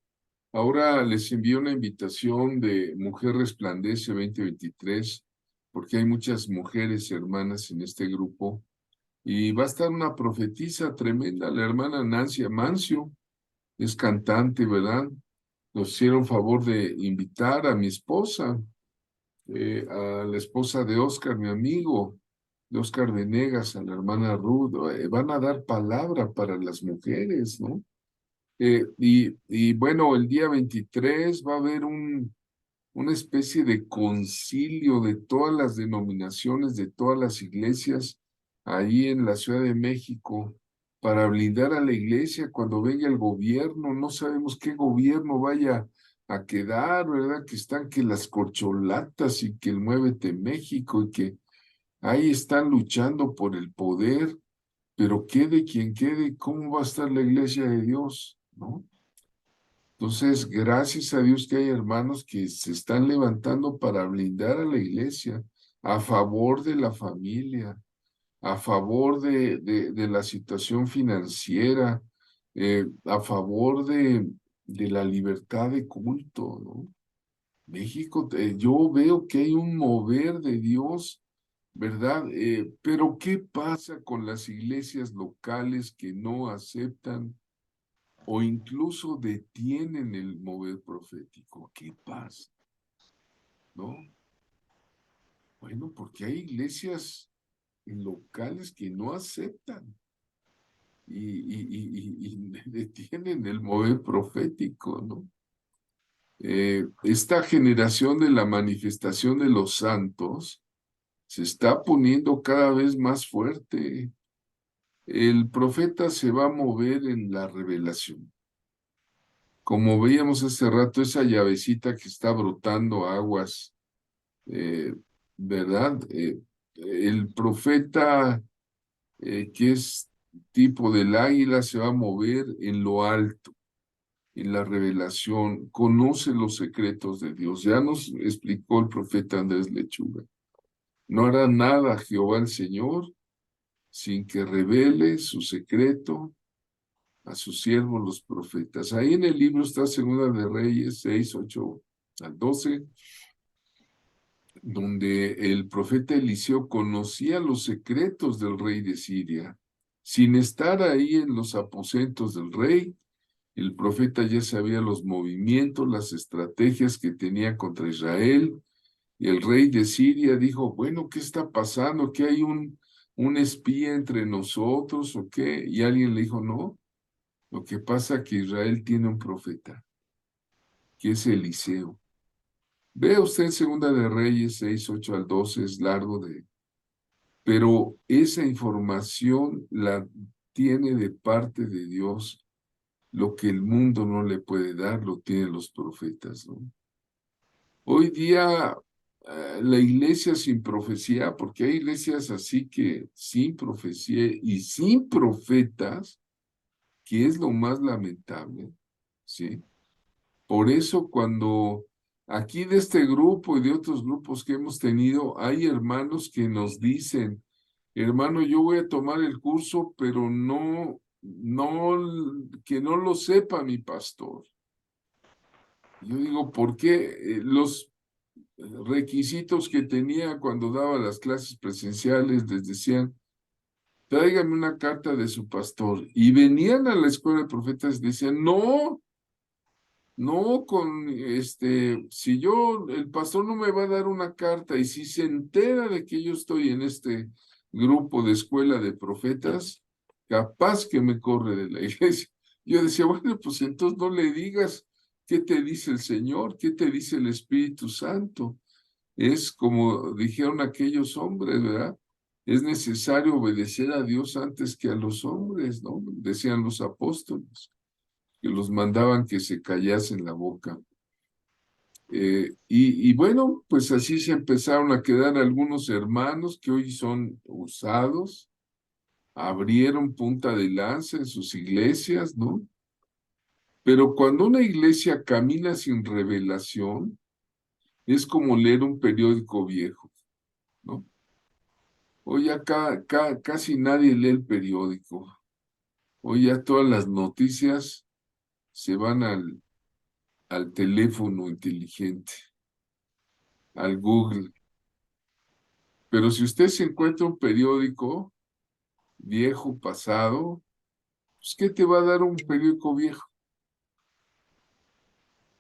Ahora les envío una invitación de Mujer Resplandece 2023, porque hay muchas mujeres hermanas en este grupo, y va a estar una profetisa tremenda, la hermana Nancy Amancio, es cantante, ¿verdad? Nos hicieron favor de invitar a mi esposa, a la esposa de Oscar, mi amigo, de Oscar Venegas, a la hermana Ruth, van a dar palabra para las mujeres, ¿no? Y bueno, el día 23 va a haber una especie de concilio de todas las denominaciones, de todas las iglesias, ahí en la Ciudad de México, para blindar a la iglesia cuando venga el gobierno. No sabemos qué gobierno vaya a quedar, ¿verdad? Que están que las corcholatas y que el Muévete México y que ahí están luchando por el poder, pero quede quien quede, ¿cómo va a estar la iglesia de Dios? ¿No? Entonces, gracias a Dios que hay hermanos que se están levantando para blindar a la iglesia a favor de la familia, a favor de la situación financiera, a favor de la libertad de culto, ¿no? México, yo veo que hay un mover de Dios, ¿verdad? Pero ¿qué pasa con las iglesias locales que no aceptan o incluso detienen el mover profético? ¿Qué pasa? ¿No? Bueno, porque hay iglesias locales que no aceptan y detienen el mover profético, ¿no? Esta generación de la manifestación de los santos se está poniendo cada vez más fuerte. El profeta se va a mover en la revelación. Como veíamos hace rato, esa llavecita que está brotando aguas, ¿verdad? El profeta que es tipo del águila se va a mover en lo alto, en la revelación, conoce los secretos de Dios. Ya nos explicó el profeta Andrés Lechuga. No hará nada Jehová el Señor sin que revele su secreto a sus siervos los profetas. Ahí en el libro está Segunda de Reyes 6, 8 al 12, donde el profeta Eliseo conocía los secretos del rey de Siria. Sin estar ahí en los aposentos del rey, el profeta ya sabía los movimientos, las estrategias que tenía contra Israel. Y el rey de Siria dijo, bueno, ¿qué está pasando? ¿Que hay un espía entre nosotros o qué? Y alguien le dijo, no, lo que pasa es que Israel tiene un profeta, que es Eliseo. Vea usted en Segunda de Reyes 6, 8 al 12, es largo pero esa información la tiene de parte de Dios. Lo que el mundo no le puede dar, lo tienen los profetas, ¿no? Hoy día, la iglesia sin profecía, porque hay iglesias así que sin profecía y sin profetas, que es lo más lamentable, ¿sí? Por eso cuando aquí de este grupo y de otros grupos que hemos tenido, hay hermanos que nos dicen, hermano, yo voy a tomar el curso, pero que no lo sepa mi pastor. Yo digo, ¿por qué? Los requisitos que tenía cuando daba las clases presenciales les decían, tráigame una carta de su pastor. Y venían a la escuela de profetas y decían, no, si el pastor no me va a dar una carta y si se entera de que yo estoy en este grupo de escuela de profetas, capaz que me corre de la iglesia. Yo decía, bueno, pues entonces no le digas qué te dice el Señor, qué te dice el Espíritu Santo. Es como dijeron aquellos hombres, ¿verdad? Es necesario obedecer a Dios antes que a los hombres, ¿no? Decían los apóstoles, que los mandaban que se callasen la boca. Y bueno, pues así se empezaron a quedar algunos hermanos que hoy son usados, abrieron punta de lanza en sus iglesias, ¿no? Pero cuando una iglesia camina sin revelación, es como leer un periódico viejo, ¿no? Hoy acá casi nadie lee el periódico. Hoy ya todas las noticias se van al teléfono inteligente, al Google. Pero si usted se encuentra un periódico viejo, pasado, pues ¿qué te va a dar un periódico viejo?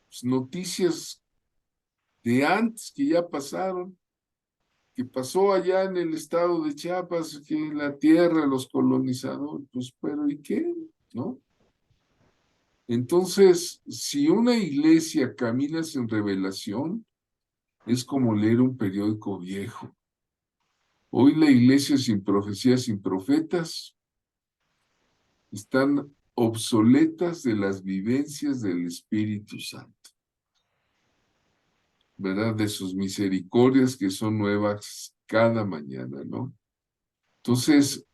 Pues noticias de antes que ya pasaron, que pasó allá en el estado de Chiapas, que la tierra, los colonizadores, pues, pero ¿y qué? ¿No? Entonces, si una iglesia camina sin revelación, es como leer un periódico viejo. Hoy la iglesia sin profecías, sin profetas, están obsoletas de las vivencias del Espíritu Santo, ¿verdad? De sus misericordias que son nuevas cada mañana, ¿no? Entonces,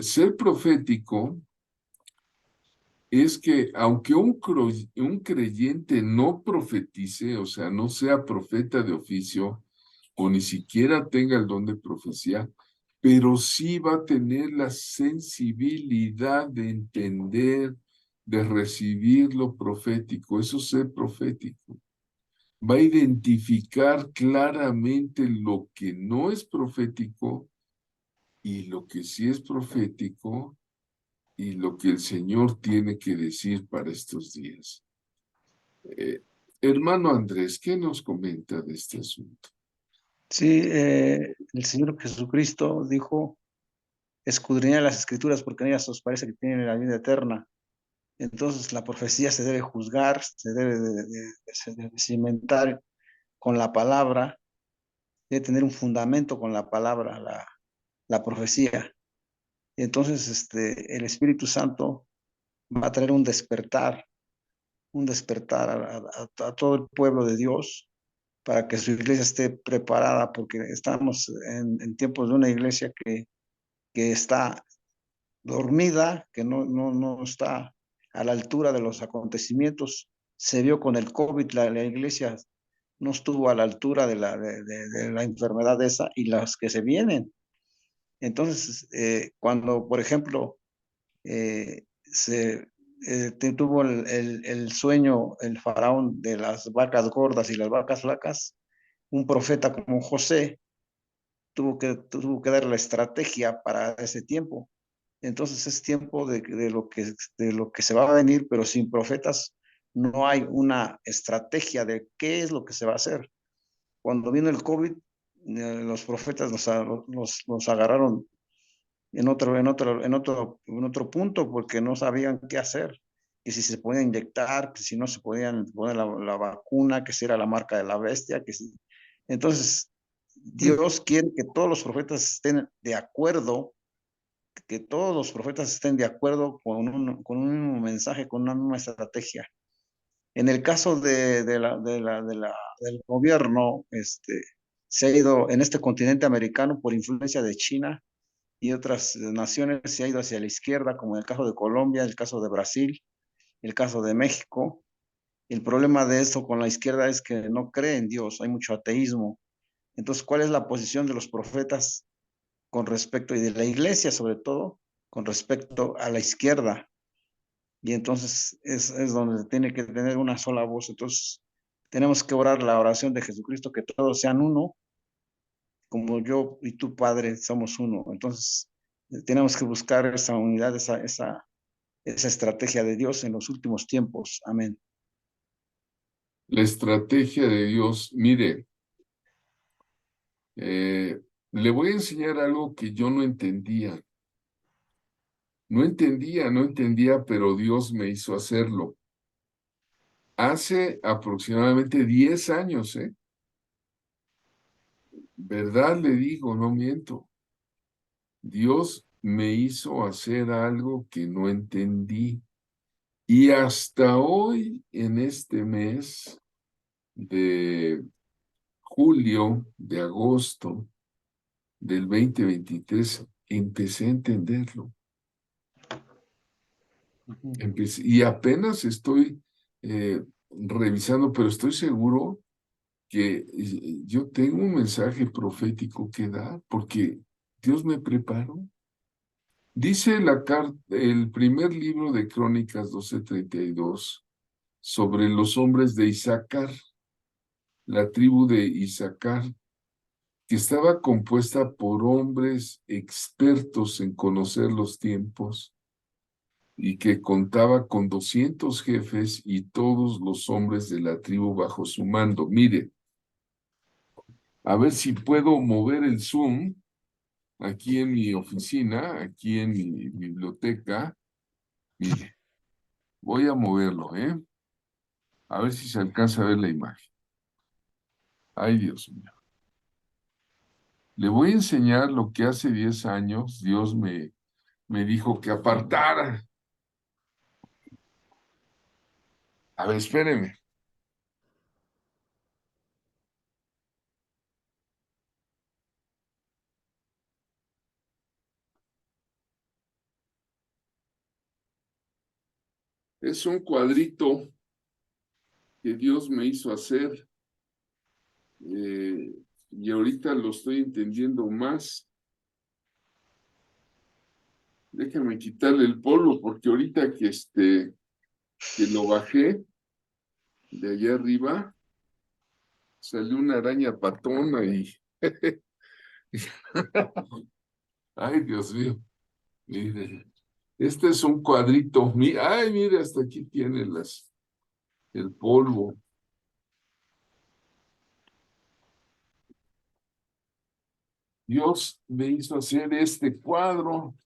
ser profético es que aunque un creyente no profetice, o sea, no sea profeta de oficio, o ni siquiera tenga el don de profecía, pero sí va a tener la sensibilidad de entender, de recibir lo profético. Eso es ser profético. Va a identificar claramente lo que no es profético y lo que sí es profético y lo que el Señor tiene que decir para estos días. Hermano Andrés, ¿qué nos comenta de este asunto? Sí, el Señor Jesucristo dijo, escudriñad las Escrituras porque en ellas os parece que tienen la vida eterna. Entonces la profecía se debe juzgar, se debe de cimentar con la palabra, debe tener un fundamento con la palabra, la profecía. Y entonces el Espíritu Santo va a traer un despertar a todo el pueblo de Dios para que su iglesia esté preparada, porque estamos en tiempos de una iglesia que está dormida, que no está a la altura de los acontecimientos. Se vio con el COVID, la iglesia no estuvo a la altura de la enfermedad esa y las que se vienen. Entonces, cuando, por ejemplo, tuvo el sueño, el faraón de las vacas gordas y las vacas flacas, un profeta como José tuvo que dar la estrategia para ese tiempo. Entonces es tiempo de lo que se va a venir, pero sin profetas no hay una estrategia de qué es lo que se va a hacer. Cuando vino el COVID, los profetas nos agarraron en otro punto porque no sabían qué hacer, que si se podían inyectar, que si no se podían poner la vacuna, que si era la marca de la bestia, que si... Entonces, Dios quiere que todos los profetas estén de acuerdo, que todos los profetas estén de acuerdo con un mismo mensaje, con una misma estrategia. En el caso del gobierno, se ha ido en este continente americano por influencia de China y otras naciones, se ha ido hacia la izquierda, como en el caso de Colombia, el caso de Brasil, el caso de México. El problema de esto con la izquierda es que no cree en Dios, hay mucho ateísmo. Entonces, ¿cuál es la posición de los profetas con respecto, y de la iglesia sobre todo, con respecto a la izquierda? Y entonces es donde tiene que tener una sola voz. Entonces, tenemos que orar la oración de Jesucristo, que todos sean uno, como yo y tu Padre somos uno. Entonces, tenemos que buscar esa unidad, esa estrategia de Dios en los últimos tiempos. Amén. La estrategia de Dios, mire, le voy a enseñar algo que yo no entendía. No entendía, pero Dios me hizo hacerlo. Hace aproximadamente 10 años, ¿eh? ¿Verdad? Le digo, no miento. Dios me hizo hacer algo que no entendí. Y hasta hoy, en este mes de julio, de agosto del 2023, empecé a entenderlo. Y apenas estoy revisando, pero estoy seguro que yo tengo un mensaje profético que dar, porque Dios me preparó. Dice el primer libro de Crónicas 12:32 sobre los hombres de Isaacar, la tribu de Isaacar, que estaba compuesta por hombres expertos en conocer los tiempos y que contaba con 200 jefes y todos los hombres de la tribu bajo su mando. Mire, a ver si puedo mover el Zoom aquí en mi oficina, aquí en mi biblioteca. Mire, voy a moverlo, ¿eh? A ver si se alcanza a ver la imagen. Ay, Dios mío. Le voy a enseñar lo que hace 10 años Dios me dijo que apartara. A ver, espéreme. Es un cuadrito que Dios me hizo hacer y ahorita lo estoy entendiendo más. Déjame quitarle el polvo porque ahorita que lo bajé de allá arriba, salió una araña patona y... Ay, Dios mío. Mire, este es un cuadrito. Ay, mire, hasta aquí tiene el polvo. Dios me hizo hacer este cuadro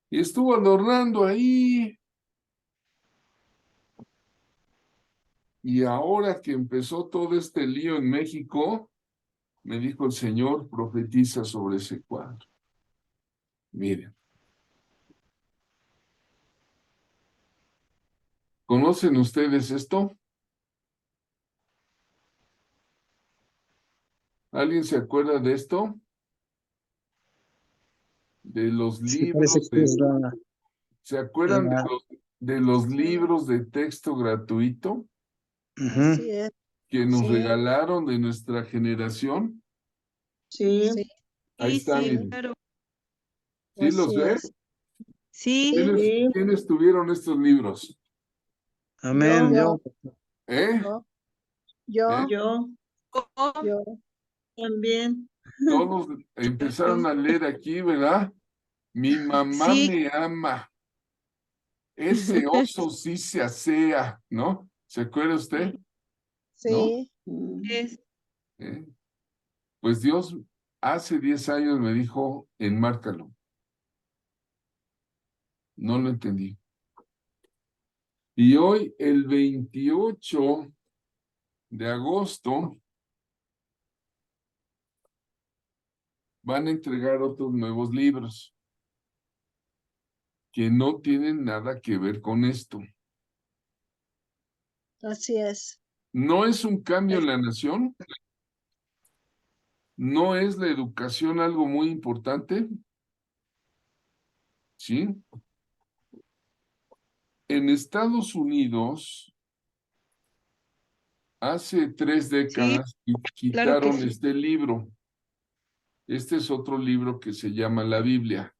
y estuvo adornando ahí. Y ahora que empezó todo este lío en México, me dijo el Señor, profetiza sobre ese cuadro. Miren. ¿Conocen ustedes esto? ¿Alguien se acuerda de esto? De los Sí, parece libros que de... es ¿Se acuerdan la- de los libros de texto gratuito Ujú. Así es. que nos Sí. regalaron de nuestra generación? Sí. Ahí está, Sí, miren. claro. ¿Sí los Así ven? es. Sí. ¿Quiénes tuvieron estos libros? Amén. Yo. ¿Eh? Yo. ¿Eh? Yo Yo. también. Todos empezaron a leer aquí, ¿verdad? Mi mamá Sí, me ama. Ese oso sí se asea, ¿no? ¿Se acuerda usted? ¿No? Sí. es, ¿Eh? Pues Dios hace 10 años me dijo, enmárcalo. No lo entendí. Y hoy, el 28 de agosto, van a entregar otros nuevos libros que no tienen nada que ver con esto. Así es. No es un cambio en la nación, no es la educación algo muy importante, ¿sí? En Estados Unidos, hace 3 sí, décadas, claro que quitaron sí. este libro. Este es otro libro que se llama la Biblia.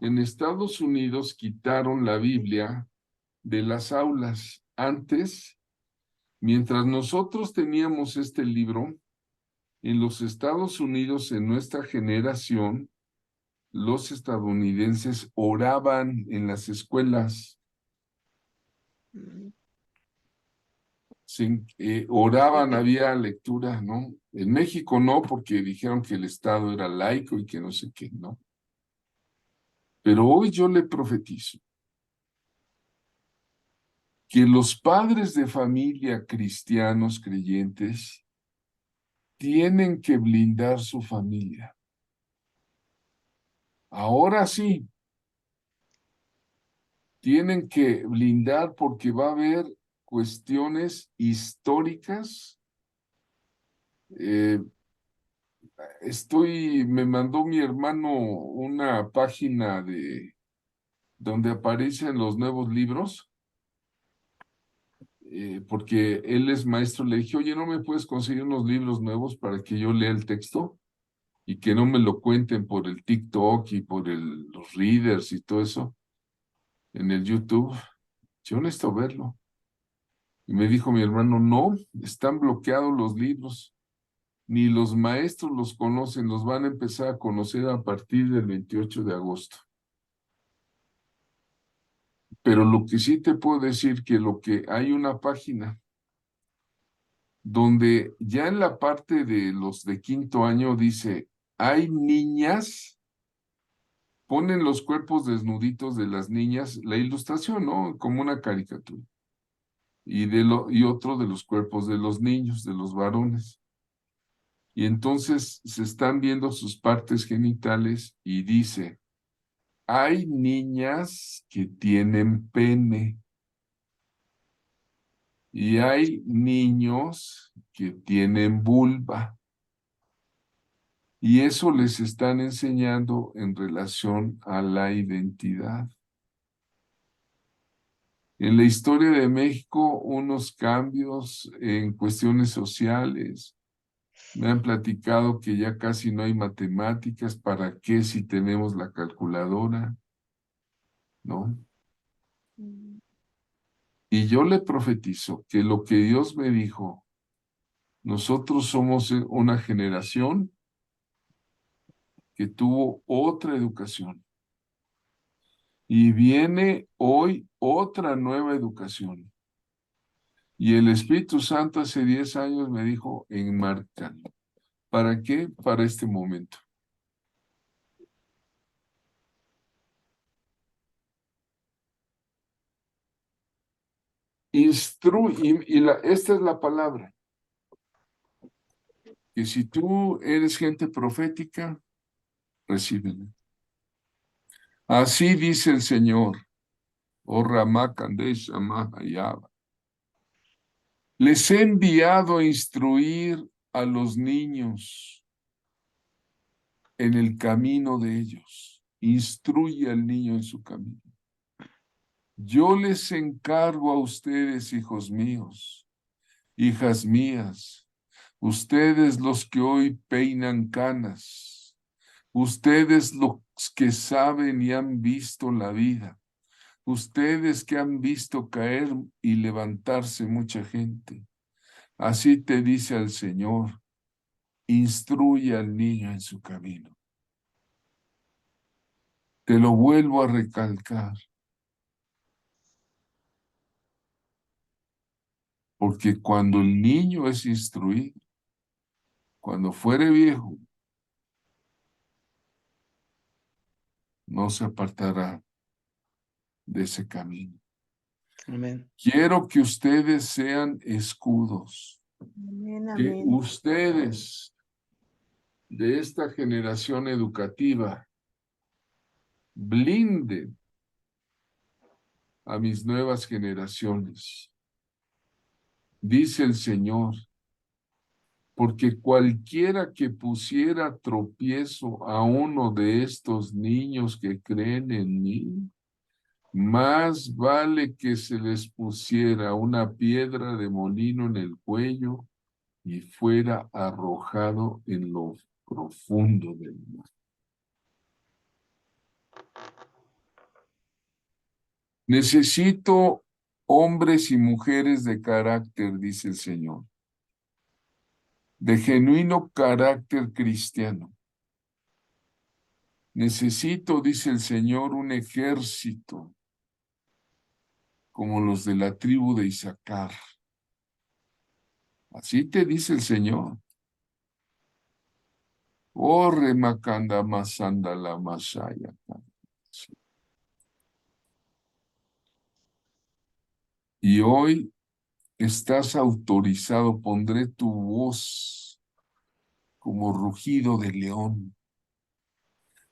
En Estados Unidos quitaron la Biblia de las aulas. Antes, mientras nosotros teníamos este libro, en los Estados Unidos, en nuestra generación, los estadounidenses oraban en las escuelas. Oraban, había lectura, ¿no? En México no, porque dijeron que el Estado era laico y que no sé qué, ¿no? Pero hoy yo le profetizo que los padres de familia cristianos creyentes tienen que blindar su familia. Ahora sí, tienen que blindar porque va a haber cuestiones históricas. Me mandó mi hermano una página donde aparecen los nuevos libros, porque él es maestro. Le dije, oye, ¿no me puedes conseguir unos libros nuevos para que yo lea el texto? Y que no me lo cuenten por el TikTok y por los readers y todo eso en el YouTube. Yo necesito verlo. Y me dijo mi hermano, no, están bloqueados los libros. Ni los maestros los conocen, los van a empezar a conocer a partir del 28 de agosto. Pero lo que sí te puedo decir que lo que hay una página donde ya en la parte de los de quinto año dice, hay niñas, ponen los cuerpos desnuditos de las niñas, la ilustración, ¿no? Como una caricatura. Y otro de los cuerpos de los niños, de los varones. Y entonces se están viendo sus partes genitales y dice, hay niñas que tienen pene y hay niños que tienen vulva. Y eso les están enseñando en relación a la identidad. En la historia de México, unos cambios en cuestiones sociales. Me han platicado que ya casi no hay matemáticas. ¿Para qué si tenemos la calculadora? ¿No? Y yo le profetizo que lo que Dios me dijo, nosotros somos una generación que tuvo otra educación. Y viene hoy otra nueva educación. Y el Espíritu Santo hace 10 años me dijo, enmárcalo. ¿Para qué? Para este momento. Esta es la palabra, que si tú eres gente profética, recíbela. Así dice el Señor, oh Ramá Kadesh Amá Hayaba. Les he enviado a instruir a los niños en el camino de ellos. Instruye al niño en su camino. Yo les encargo a ustedes, hijos míos, hijas mías, ustedes los que hoy peinan canas, ustedes los que saben y han visto la vida, Ustedes que han visto caer y levantarse mucha gente. Así te dice el Señor, instruye al niño en su camino. Te lo vuelvo a recalcar. Porque cuando el niño es instruido, cuando fuere viejo, no se apartará de ese camino. Amén. Quiero que ustedes sean escudos, Amén, que amén. ustedes de esta generación educativa blinden a mis nuevas generaciones. Dice el Señor, porque cualquiera que pusiera tropiezo a uno de estos niños que creen en mí, más vale que se les pusiera una piedra de molino en el cuello y fuera arrojado en lo profundo del mar. Necesito hombres y mujeres de carácter, dice el Señor, de genuino carácter cristiano. Necesito, dice el Señor, un ejército como los de la tribu de Isaacar. Así te dice el Señor. Oh, remakanda masanda la masaya. Y hoy estás autorizado, pondré tu voz como rugido de león.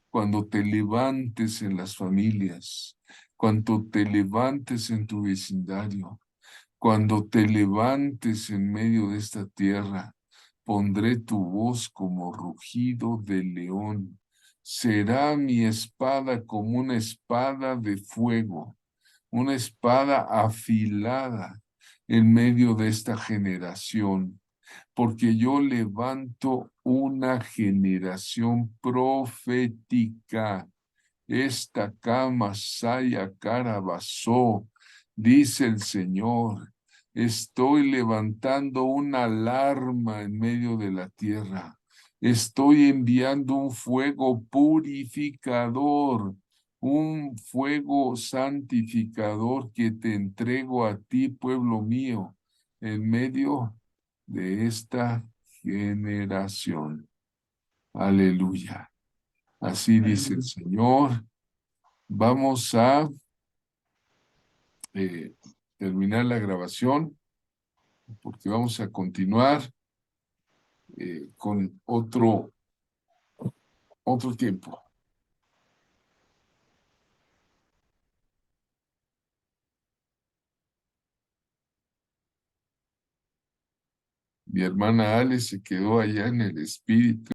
Cuando te levantes en las familias, cuando te levantes en tu vecindario, cuando te levantes en medio de esta tierra, pondré tu voz como rugido de león. Será mi espada como una espada de fuego, una espada afilada en medio de esta generación, porque yo levanto una generación profética. Esta cama saya carabasó, dice el Señor. Estoy levantando una alarma en medio de la tierra. Estoy enviando un fuego purificador, un fuego santificador que te entrego a ti, pueblo mío, en medio de esta generación. Aleluya. Así dice el Señor. Vamos a terminar la grabación porque vamos a continuar con otro tiempo. Mi hermana Ale se quedó allá en el espíritu.